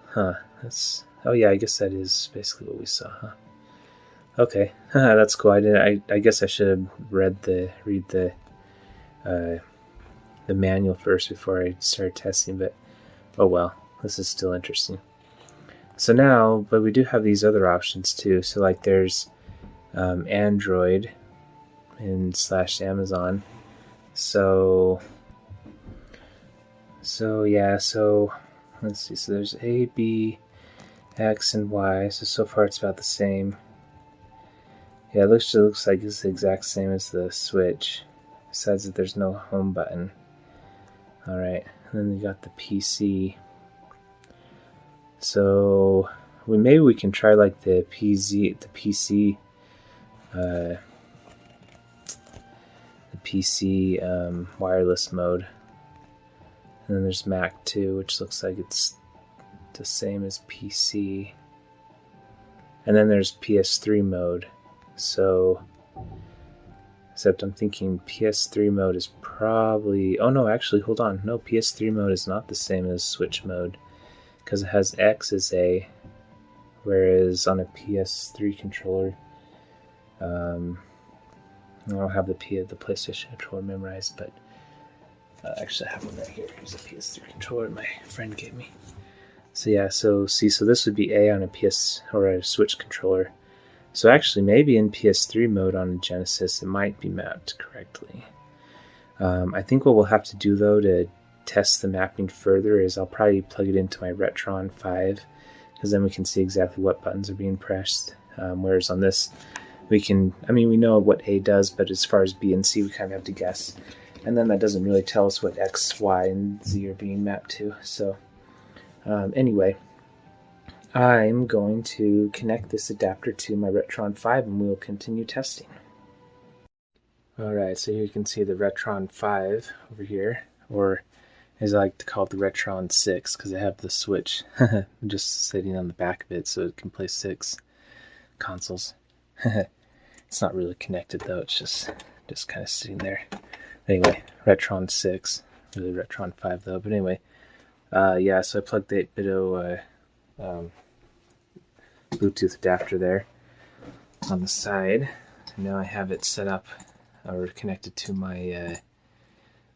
Huh, that's, oh yeah, I guess that is basically what we saw, huh? Okay, that's cool. I guess I should have read the manual first before I started testing, but oh well, this is still interesting. So now, but we do have these other options too. So like there's Android and /Amazon. So yeah, so let's see. So there's A, B, X, and Y. So far it's about the same. Yeah, it looks like it's the exact same as the Switch, besides that there's no home button. Alright, and then we got the PC. So maybe we can try like the PC wireless mode. And then there's Mac too, which looks like it's the same as PC. And then there's PS3 mode. So, except I'm thinking PS3 mode is probably, oh no, actually, hold on. No, PS3 mode is not the same as Switch mode, because it has X as A, whereas on a PS3 controller, I don't have the PlayStation controller memorized, but actually I have one right here. Here's a PS3 controller my friend gave me. So yeah, so this would be A on a PS or a Switch controller. So actually, maybe in PS3 mode on a Genesis, it might be mapped correctly. I think what we'll have to do though to test the mapping further is I'll probably plug it into my Retron 5, because then we can see exactly what buttons are being pressed. Whereas on this, we know what A does, but as far as B and C, we kind of have to guess. And then that doesn't really tell us what X, Y, and Z are being mapped to. So anyway, I'm going to connect this adapter to my Retron 5 and we'll continue testing. Alright, so here you can see the Retron 5 over here, or as I like to call it, the Retron 6, because I have the Switch just sitting on the back of it so it can play 6 consoles. It's not really connected though, it's just kind of sitting there. Anyway, Retron 6, really Retron 5 though, but anyway, yeah, so I plugged the 8-bit Bluetooth adapter there on the side. And now I have it set up or connected to my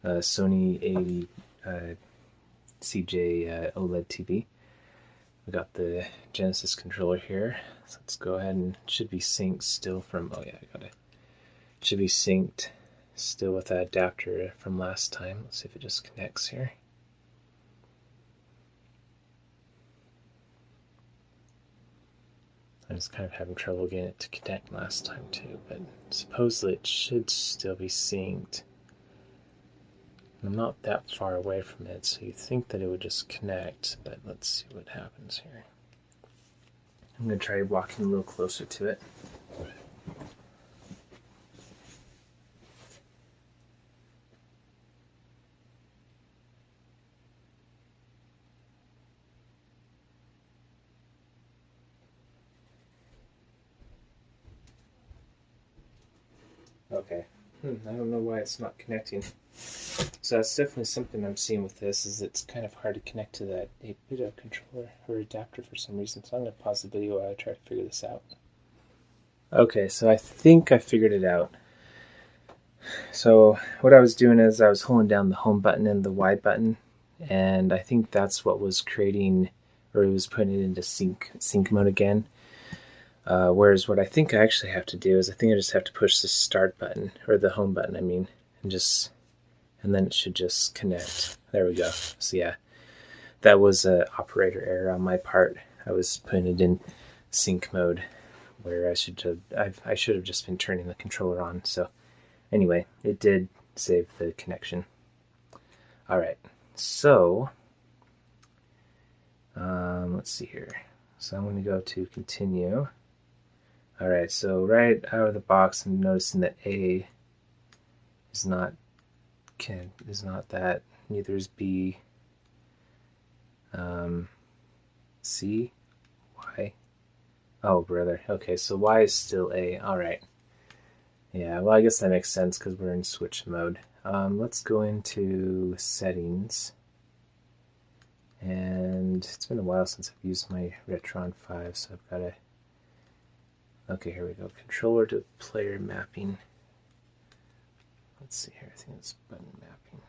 Sony 80 CJ OLED TV. We got the Genesis controller here, so let's go ahead and it should be synced still from, oh yeah, it should be synced still with that adapter from last time. Let's see if it just connects here. I was kind of having trouble getting it to connect last time too, but supposedly it should still be synced. I'm not that far away from it, so you'd think that it would just connect, but let's see what happens here. I'm going to try walking a little closer to it. Okay. I don't know why it's not connecting. So that's definitely something I'm seeing with this, is it's kind of hard to connect to that 8-bit controller or adapter for some reason. So I'm going to pause the video while I try to figure this out. Okay, so I think I figured it out. So what I was doing is I was holding down the home button and the Y button, and I think that's what was creating, or it was putting it into sync mode again. Whereas what I think I actually have to do is I think I just have to push the start button, or the home button, I mean, and then it should just connect. There we go. So yeah, that was an operator error on my part. I was putting it in sync mode where I should have just been turning the controller on. So anyway, it did save the connection. All right, so let's see here. So I'm going to go to continue. All right, so right out of the box, I'm noticing that A is not that. Neither is B. C, Y. Oh, brother. Okay, so Y is still A. All right. Yeah, well, I guess that makes sense because we're in switch mode. Let's go into settings. And it's been a while since I've used my Retron 5, so I've got to... Okay, here we go. Controller to player mapping. Let's see here. I think it's button mapping.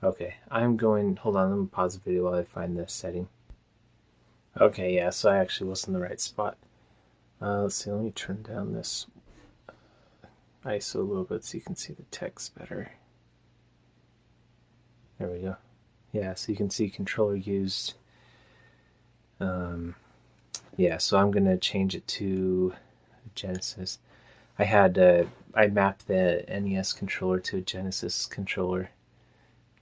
Okay, I'm going... Hold on, let me pause the video while I find the setting. Okay, yeah, so I actually was in the right spot. Let's see, let me turn down this ISO a little bit so you can see the text better. There we go. Yeah, so you can see controller used. Yeah, so I'm going to change it to Genesis. I mapped the NES controller to a Genesis controller.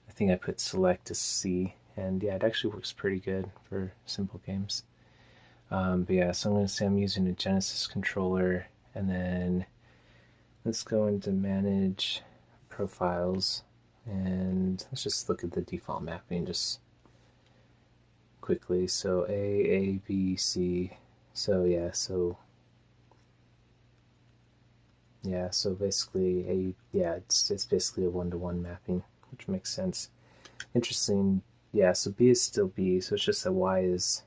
I think I put select to C, and yeah, it actually works pretty good for simple games. But yeah, so I'm going to say I'm using a Genesis controller, and then let's go into manage profiles, and let's just look at the default mapping just quickly. So A, B, C. So yeah, so basically it's basically a 1-to-1 mapping, which makes sense. Interesting. Yeah, so B is still B, so it's just that Y is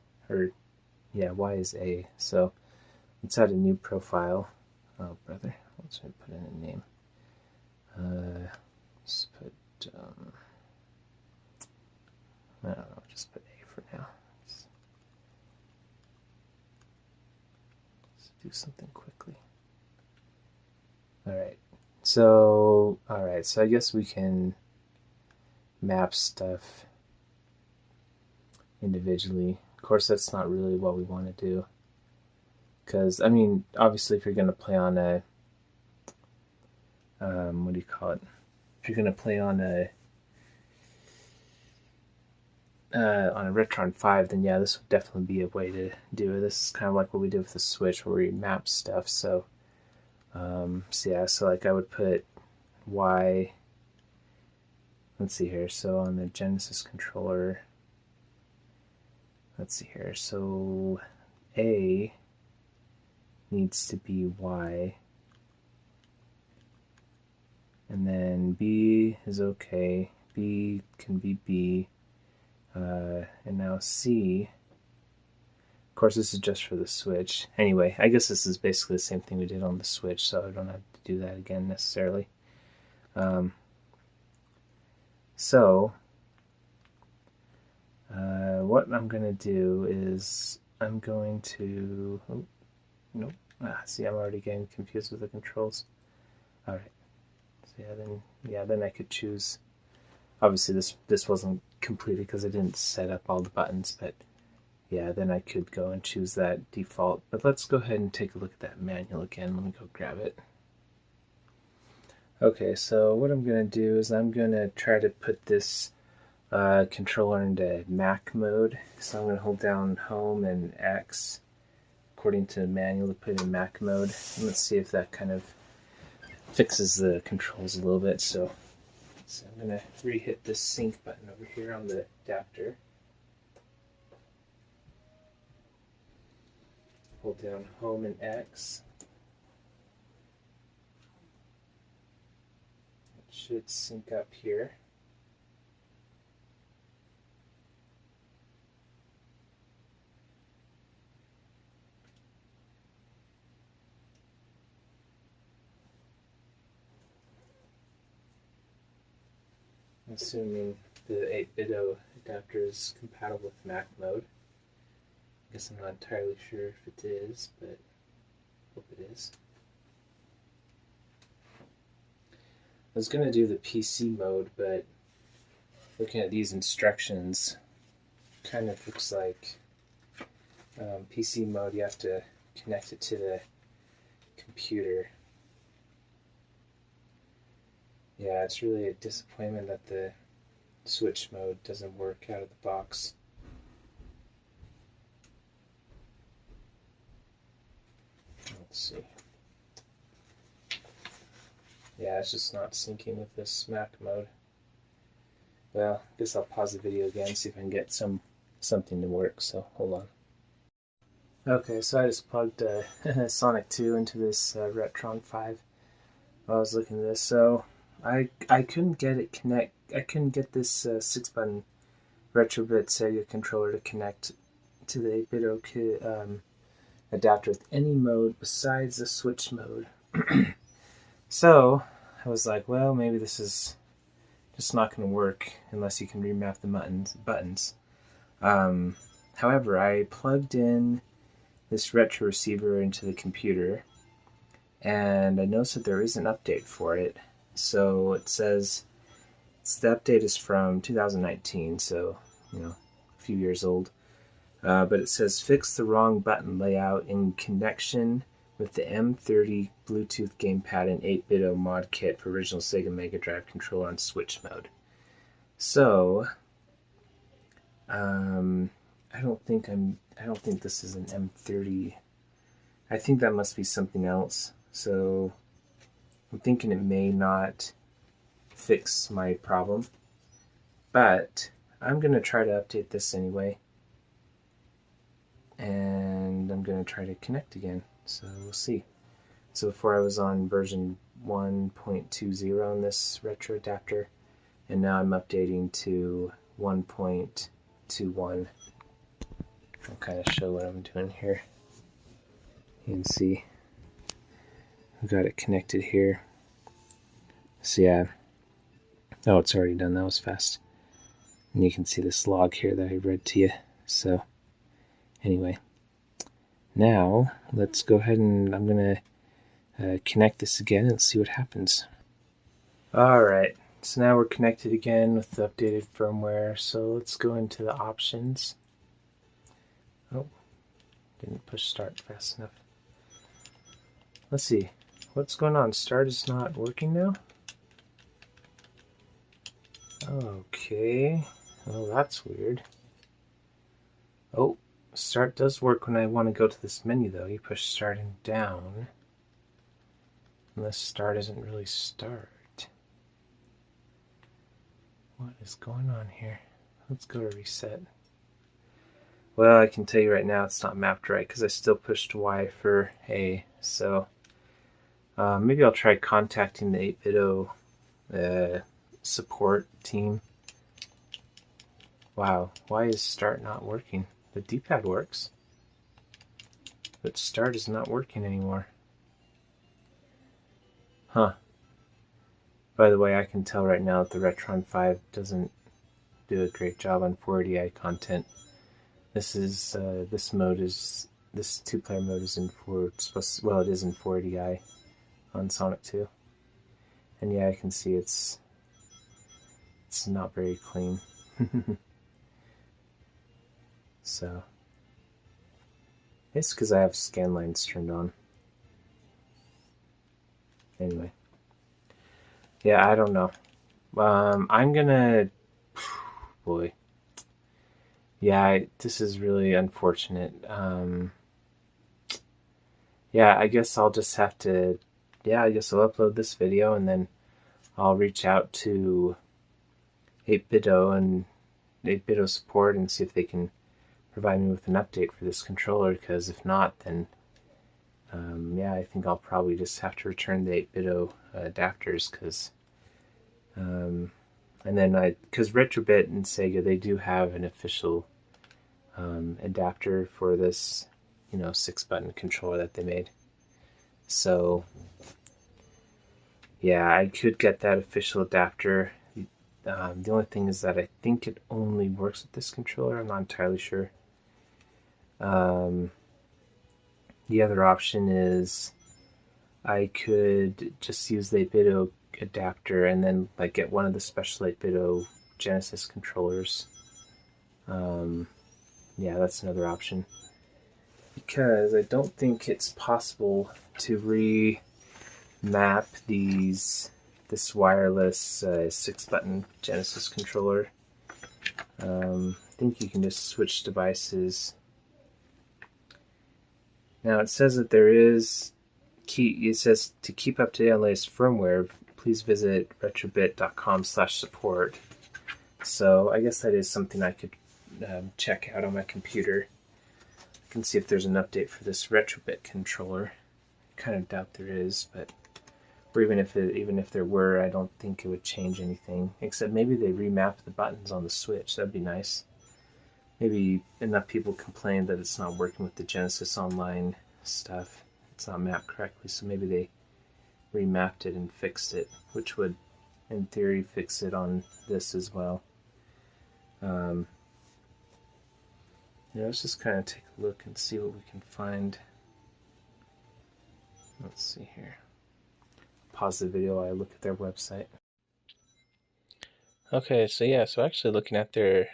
A. So let's add a new profile. Oh, brother, let's put in a name. Let's put, I don't know, just put A for now. Let's do something quickly. Alright, so I guess we can map stuff individually. Of course, that's not really what we want to do. Because, I mean, obviously if you're going to play on a, what do you call it? If you're going to play on a Retron 5, then yeah, this would definitely be a way to do it. This is kind of like what we did with the Switch, where we map stuff. So yeah, so like I would put Y. Let's see here. So on the Genesis controller, let's see here. So A needs to be Y, and then B is okay. B can be B, and now C. Of course, this is just for the Switch. Anyway, I guess this is basically the same thing we did on the Switch, so I don't have to do that again necessarily. What I'm going to do is I'm going to... Oh, nope. See, I'm already getting confused with the controls. All right. So then I could choose... Obviously, this wasn't completed because I didn't set up all the buttons, but yeah, then I could go and choose that default. But let's go ahead and take a look at that manual again. Let me go grab it. Okay, so what I'm going to do is I'm going to try to put this controller into Mac mode. So I'm going to hold down Home and X according to the manual to put it in Mac mode. And let's see if that kind of fixes the controls a little bit. So I'm going to re-hit this sync button over here on the adapter. Hold down Home and X. It should sync up here. assuming the 8-bit adapter is compatible with Mac mode. I guess I'm not entirely sure if it is, but hope it is. I was going to do the PC mode, but looking at these instructions, kind of looks like PC mode, you have to connect it to the computer. Yeah, it's really a disappointment that the switch mode doesn't work out of the box. Let's see. Yeah, it's just not syncing with this Mac mode. Well, I guess I'll pause the video again, see if I can get something to work, so hold on. Okay, so I just plugged Sonic 2 into this Retron 5 while I was looking at this. So I couldn't get it I couldn't get this 6-button Retrobit Sega controller to connect to the 8-bit adapter with any mode besides the switch mode. So I was like, well, maybe this is just not going to work unless you can remap the buttons. However, I plugged in this retro receiver into the computer, and I noticed that there is an update for it. So it says the update is from 2019, so a few years old. But it says fix the wrong button layout in connection with the M30 Bluetooth gamepad and 8-bit mod kit for original Sega Mega Drive controller on switch mode. So I don't think this is an M30. I think that must be something else. So I'm thinking it may not fix my problem, but I'm going to try to update this anyway, and I'm going to try to connect again, so we'll see. So before I was on version 1.20 on this retro adapter, and now I'm updating to 1.21. I'll kind of show what I'm doing here. You can see I've got it connected here. So yeah, oh, it's already done. That was fast. And you can see this log here that I read to you. So anyway, now let's go ahead and I'm going to connect this again and see what happens. Alright, so now we're connected again with the updated firmware. So let's go into the options. Oh, didn't push start fast enough. Let's see, what's going on? Start is not working now? Okay, well that's weird. Oh, start does work when I want to go to this menu though. You push start and down. Unless start doesn't really start. What is going on here? Let's go to reset. Well, I can tell you right now it's not mapped right because I still pushed Y for A. So maybe I'll try contacting the 8-bit support team. Wow, why is start not working? The D-pad works, but start is not working anymore. Huh. By the way, I can tell right now that the Retron 5 doesn't do a great job on 480i content. This is this two-player mode is in it is in 480i on Sonic 2, and yeah, I can see it's not very clean. So it's because I have scan lines turned on. Anyway, yeah, I don't know. I'm gonna, boy. Yeah, this is really unfortunate. Yeah, I guess I'll just have to, I guess I'll upload this video and then I'll reach out to 8-bit and 8-bit support and see if they can provide me with an update for this controller, because if not, then I think I'll probably just have to return the 8-bit adapters, because Retrobit and Sega, they do have an official adapter for this 6-button controller that they made. So yeah, I could get that official adapter The only thing is that I think it only works with this controller. I'm not entirely sure. The other option is I could just use the 8BitDo adapter and then like get one of the special 8BitDo Genesis controllers. Yeah, that's another option. Because I don't think it's possible to remap this wireless 6-button Genesis controller. I think you can just switch devices. Now it says that there is it says to keep up to date on latest firmware, please visit retrobit.com/support. So I guess that is something I could check out on my computer. I can see if there's an update for this Retrobit controller. I kind of doubt there is, but or even if there were, I don't think it would change anything. Except maybe they remap the buttons on the Switch. That'd be nice. Maybe enough people complain that it's not working with the Genesis Online stuff. It's not mapped correctly, so maybe they remapped it and fixed it, which would, in theory, fix it on this as well. Let's just kind of take a look and see what we can find. Let's see here. Pause the video while I look at their website. Okay, so actually looking at their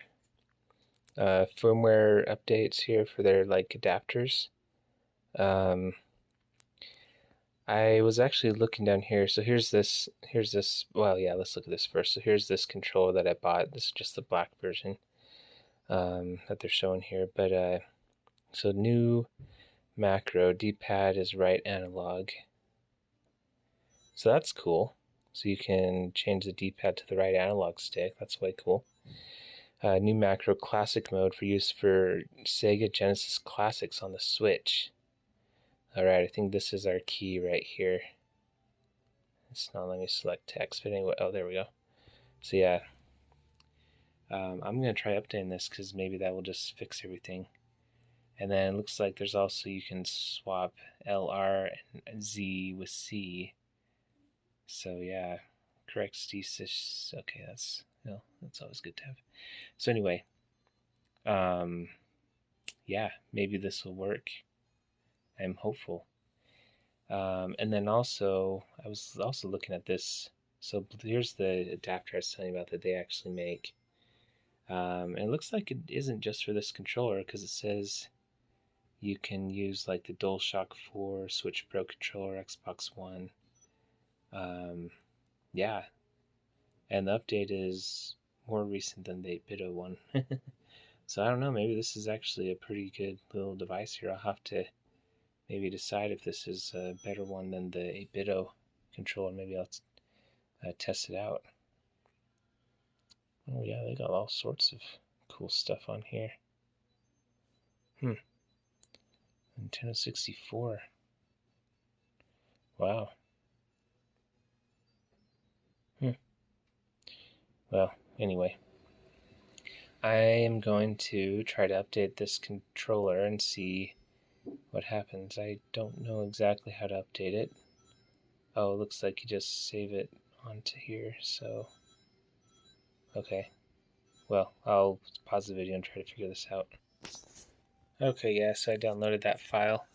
firmware updates here for their like adapters. I was actually looking down here. So here's this. Well, yeah, let's look at this first. So here's this controller that I bought. This is just the black version that they're showing here. But so new macro D-pad is right analog. So that's cool. So you can change the D-pad to the right analog stick. That's way cool. New macro classic mode for use for Sega Genesis Classics on the Switch. Alright, I think this is our key right here. It's not letting me select text, but anyway, oh, there we go. So yeah, I'm going to try updating this because maybe that will just fix everything. And then it looks like there's also, you can swap LR and Z with C. So yeah, correct stasis. Okay, that's always good to have. So anyway, yeah, maybe this will work. I'm hopeful. And then also, I was also looking at this. So here's the adapter I was telling you about that they actually make. And it looks like it isn't just for this controller because it says you can use like the DualShock 4, Switch Pro controller, Xbox One. Yeah. And the update is more recent than the 8BitDo one. So I don't know, maybe this is actually a pretty good little device here. I'll have to maybe decide if this is a better one than the 8BitDo controller. Maybe I'll test it out. Oh yeah, they got all sorts of cool stuff on here. Nintendo 64. Wow. Well, anyway. I am going to try to update this controller and see what happens. I don't know exactly how to update it. Oh, it looks like you just save it onto here, so... Okay. Well, I'll pause the video and try to figure this out. Okay, yeah, so I downloaded that file.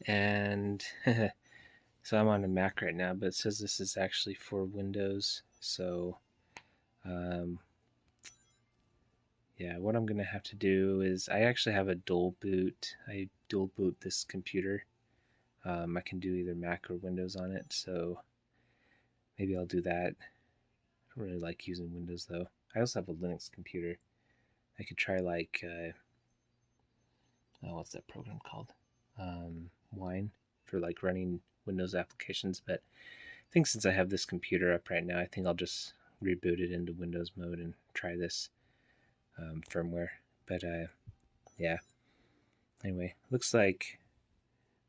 And... so I'm on a Mac right now, but it says this is actually for Windows, so... yeah, what I'm going to have to do is, I actually have a dual boot. I dual boot this computer. I can do either Mac or Windows on it, so maybe I'll do that. I don't really like using Windows though. I also have a Linux computer. I could try like, oh, what's that program called? Wine, for like running Windows applications, but I think since I have this computer up right now, I think I'll just reboot it into Windows mode and try this firmware. But yeah, anyway, looks like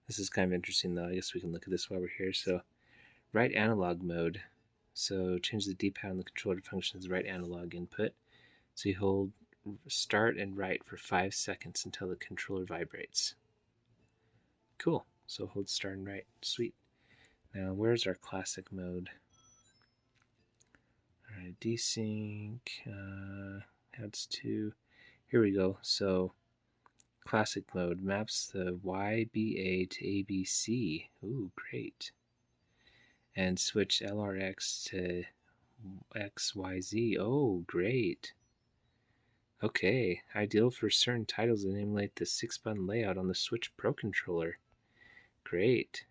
this is kind of interesting though. I guess we can look at this while we're here. So right analog mode, so change the D-pad on the controller to function as right analog input. So you hold start and right for 5 seconds until the controller vibrates. Cool. So hold start and right. Sweet. Now where's our classic mode? Alright, desync, adds to, here we go. So classic mode maps the YBA to ABC. Ooh, great. And switch LRX to XYZ. Oh, great. Okay, ideal for certain titles that emulate the 6-button layout on the Switch Pro controller. Great.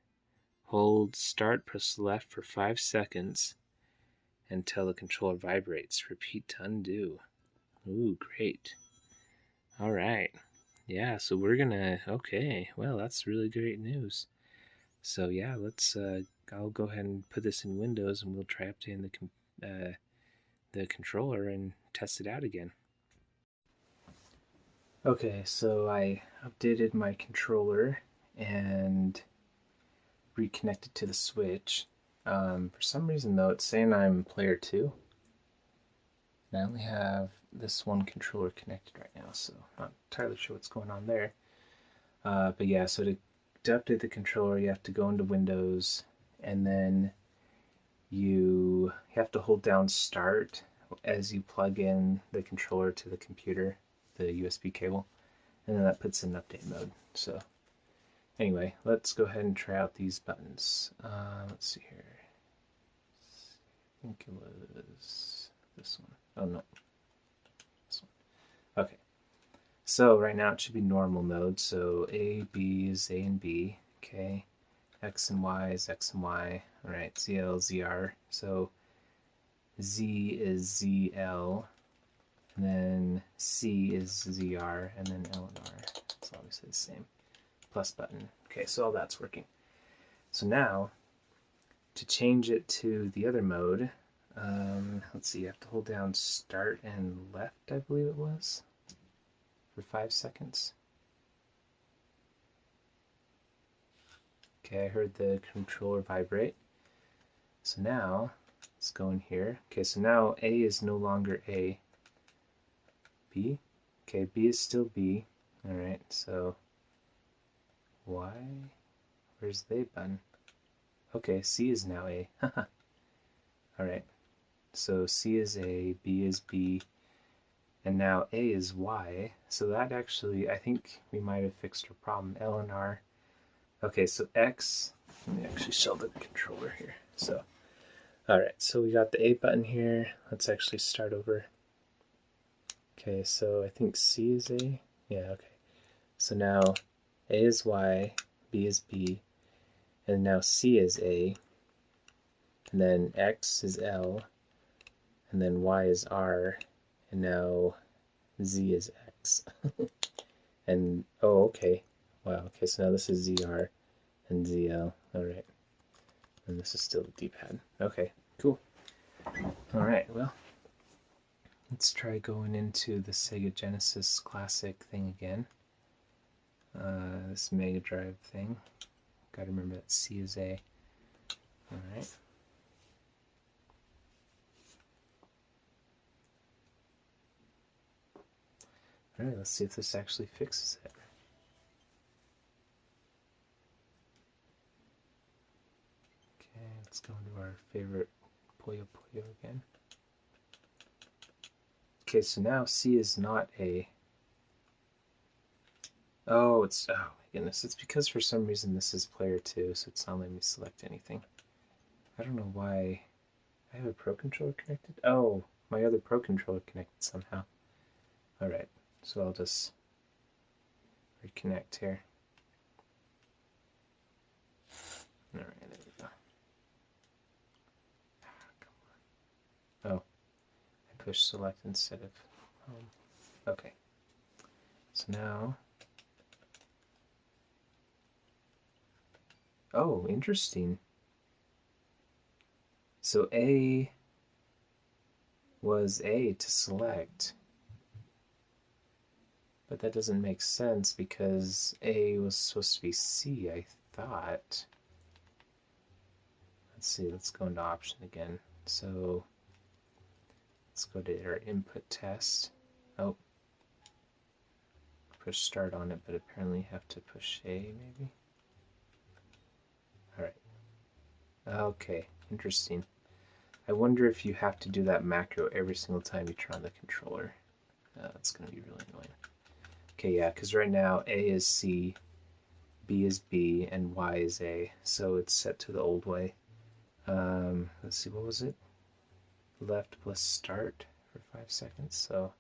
Hold start, press left for 5 seconds until the controller vibrates. Repeat to undo. Ooh, great. Alright. Yeah, so we're gonna, okay, well, that's really great news. So yeah, let's, I'll go ahead and put this in Windows and we'll try updating the controller and test it out again. Okay, so I updated my controller and reconnected to the Switch. For some reason though, it's saying I'm player 2. And I only have this one controller connected right now, so I'm not entirely sure what's going on there. But yeah, so to update the controller, you have to go into Windows, and then you have to hold down Start as you plug in the controller to the computer, the USB cable, and then that puts it in update mode. So anyway, let's go ahead and try out these buttons. Let's see here. I think it was this one. Oh no, this one. Okay. So right now it should be normal mode. So A, B is A and B. Okay. X and Y is X and Y. All right. ZL, ZR. So Z is ZL. And then C is ZR. And then L and R. It's obviously the same. Plus button. Okay, so all that's working. So now, to change it to the other mode, let's see, you have to hold down start and left, I believe it was, for 5 seconds. Okay, I heard the controller vibrate. So now, let's go in here. Okay, so now A is no longer A. B? Okay, B is still B. Alright, so Y? Where's the A button? Okay, C is now A. Alright, so C is A, B is B, and now A is Y. So that actually, I think we might have fixed our problem. L and R. Okay, so X, let me actually show the controller here. So, alright, so we got the A button here. Let's actually start over. Okay, so I think C is A. Yeah, okay. So now A is Y, B is B, and now C is A, and then X is L, and then Y is R, and now Z is X. And, oh, okay. Wow, okay, so now this is ZR and ZL. Alright. And this is still the D-pad. Okay, cool. Alright, well, let's try going into the Sega Genesis Classic thing again. This Mega Drive thing. Gotta remember that C is A. Alright. Alright, let's see if this actually fixes it. Okay, let's go into our favorite Puyo Puyo again. Okay, so now C is not A. Oh, it's, oh my goodness, it's because for some reason this is player 2, so it's not letting me select anything. I don't know why. I have a Pro Controller connected? Oh, my other Pro Controller connected somehow. Alright, so I'll just reconnect here. Alright, there we go. Come on. Oh, I pushed select instead of home. Okay, so now, oh, interesting. So A was A to select, but that doesn't make sense because A was supposed to be C, I thought. Let's see, let's go into option again. So let's go to our input test. Oh, push start on it, but apparently you have to push A maybe. Alright. Okay, interesting. I wonder if you have to do that macro every single time you turn on the controller. That's going to be really annoying. Okay, yeah, because right now A is C, B is B, and Y is A, so it's set to the old way. Let's see, what was it? Left plus start for 5 seconds, so...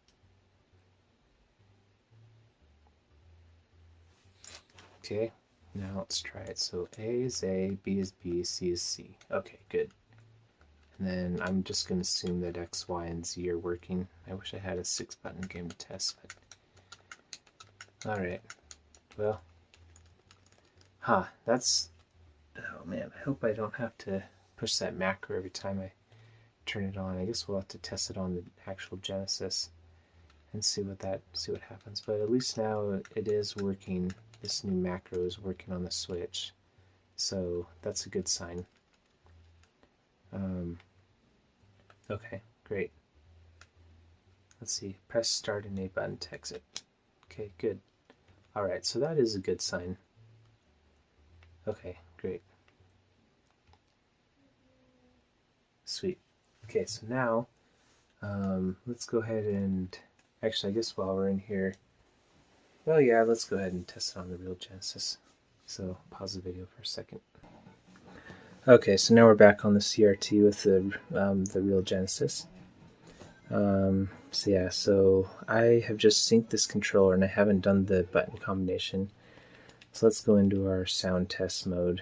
Okay, now let's try it. So A is A, B is B, C is C. Okay, good. And then I'm just going to assume that X, Y, and Z are working. I wish I had a 6-button game to test, but... Alright, well... that's... Oh man, I hope I don't have to push that macro every time I turn it on. I guess we'll have to test it on the actual Genesis and see what happens. But at least now it is working. This new macro is working on the Switch, so that's a good sign. Okay, great. Let's see, press start and A button to exit. Okay, good. Alright, so that is a good sign. Okay, great. Sweet. Okay, so now let's go ahead and... Actually, I guess while we're in here... Well, yeah, let's go ahead and test it on the real Genesis. So, pause the video for a second. Okay, so now we're back on the CRT with the real Genesis. So yeah, so I have just synced this controller and I haven't done the button combination. So let's go into our sound test mode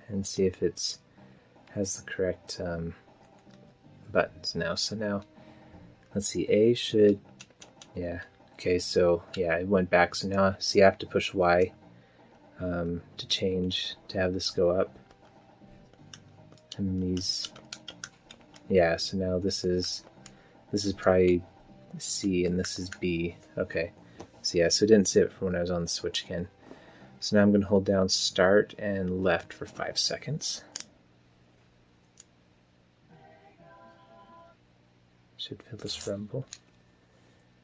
and see if it has the correct buttons now. So now, let's see, A should, yeah, okay, so yeah, it went back. So now, see, I have to push Y to change, to have this go up. And these, yeah, so now this is probably C and this is B. Okay, so yeah, so it didn't say it from when I was on the Switch again. So now I'm going to hold down start and left for 5 seconds. Should feel this rumble.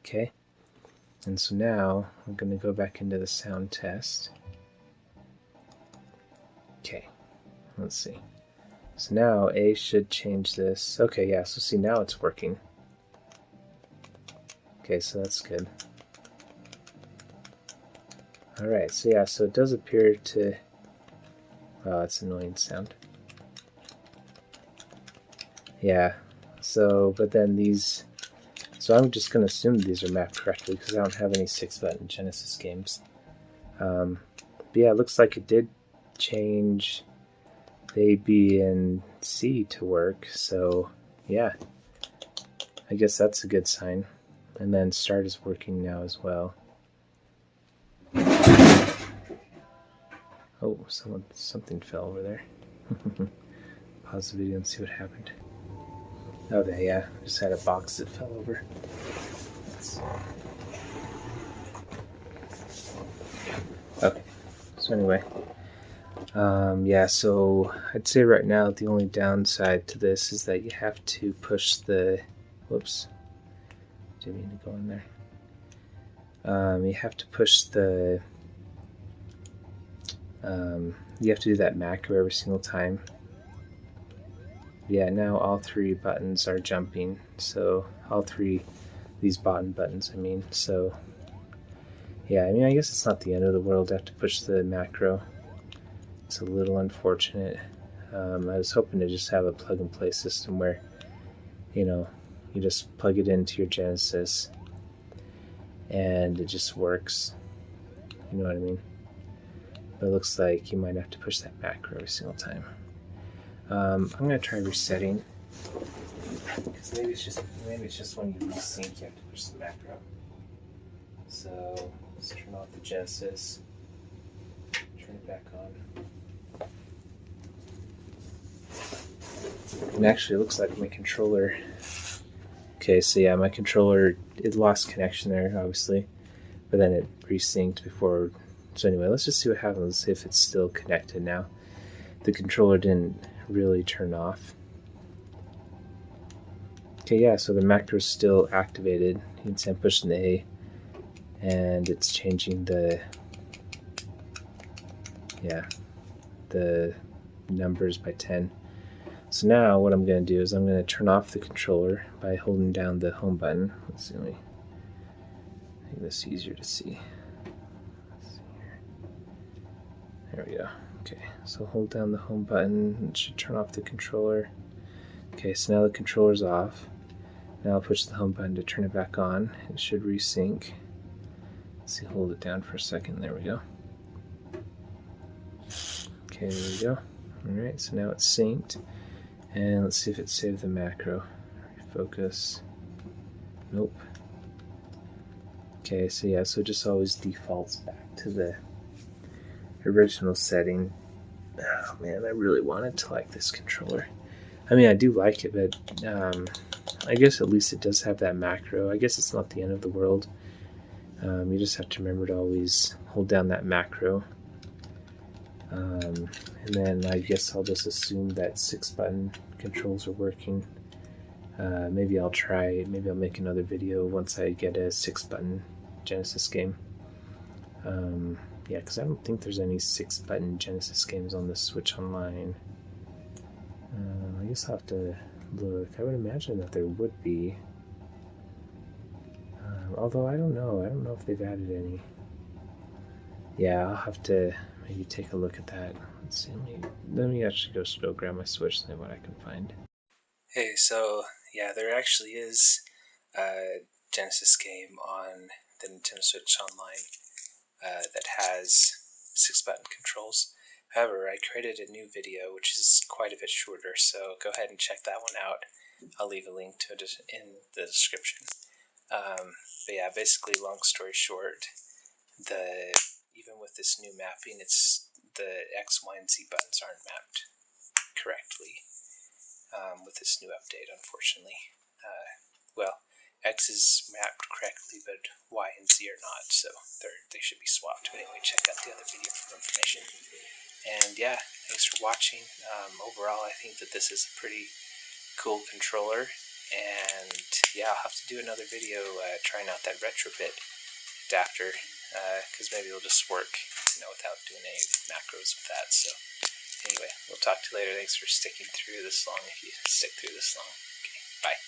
Okay, and so now I'm going to go back into the sound test. Okay, let's see. So now A should change this. Okay, yeah, so see, now it's working. Okay, so that's good. Alright, so yeah, so it does appear to... Oh, that's an annoying sound. Yeah, so, but then these... So I'm just going to assume these are mapped correctly because I don't have any 6-button Genesis games. But yeah, it looks like it did change A, B, and C to work, so yeah. I guess that's a good sign. And then start is working now as well. Oh, something fell over there. Pause the video and see what happened. Okay, yeah, I just had a box that fell over. Okay, so anyway. Yeah, so I'd say right now the only downside to this is that you have to push the... Whoops. Didn't mean to go in there. You have to push the... you have to do that macro every single time. Yeah, now all 3 buttons are jumping, so all 3 these bottom buttons, I mean, so yeah, I mean, I guess it's not the end of the world to have to push the macro. It's a little unfortunate. I was hoping to just have a plug-and-play system where, you know, you just plug it into your Genesis and it just works. You know what I mean? But it looks like you might have to push that macro every single time. I'm gonna try resetting because maybe it's just when you resync you have to push the macro. So let's turn off the Genesis, turn it back on. And actually, it looks like my controller. Okay, so yeah, my controller, it lost connection there, obviously, but then it resynced before. So anyway, let's just see what happens if it's still connected now. The controller didn't really turn off. Okay, yeah, so the macro is still activated. You can see I'm pushing the A, and it's changing the, yeah, the numbers by 10. So now what I'm going to do is I'm going to turn off the controller by holding down the home button. Let's see, let me make this easier to see. Let's see here. There we go. Okay, so hold down the home button. It should turn off the controller. Okay, so now the controller's off. Now I'll push the home button to turn it back on. It should resync. Let's see, hold it down for a second. There we go. Okay, there we go. Alright, so now it's synced. And let's see if it saved the macro. Focus. Nope. Okay, so yeah, so it just always defaults back to the original setting. Oh man, I really wanted to like this controller. I mean, I do like it, but I guess at least it does have that macro. I guess it's not the end of the world. You just have to remember to always hold down that macro. And then I guess I'll just assume that 6-button controls are working. Maybe I'll make another video once I get a 6-button Genesis game. Yeah, because I don't think there's any 6-button Genesis games on the Switch Online. I guess I'll have to look. I would imagine that there would be. Although I don't know. I don't know if they've added any. Yeah, I'll have to maybe take a look at that. Let's see. Let me actually go grab my Switch and see what I can find. Hey, so yeah, there actually is a Genesis game on the Nintendo Switch Online that has 6-button controls. However, I created a new video which is quite a bit shorter, so go ahead and check that one out. I'll leave a link to it in the description. But yeah, basically, long story short, even with this new mapping, it's the X, Y, and Z buttons aren't mapped correctly with this new update, unfortunately. Well, X is mapped correctly, but Y and Z are not, so they should be swapped. But anyway, check out the other video for information. And yeah, thanks for watching. Overall, I think that this is a pretty cool controller. And yeah, I'll have to do another video trying out that retrobit adapter, because maybe it'll just work, without doing any macros with that. So anyway, we'll talk to you later. Thanks for sticking through this long, if you stick through this long. Okay, bye.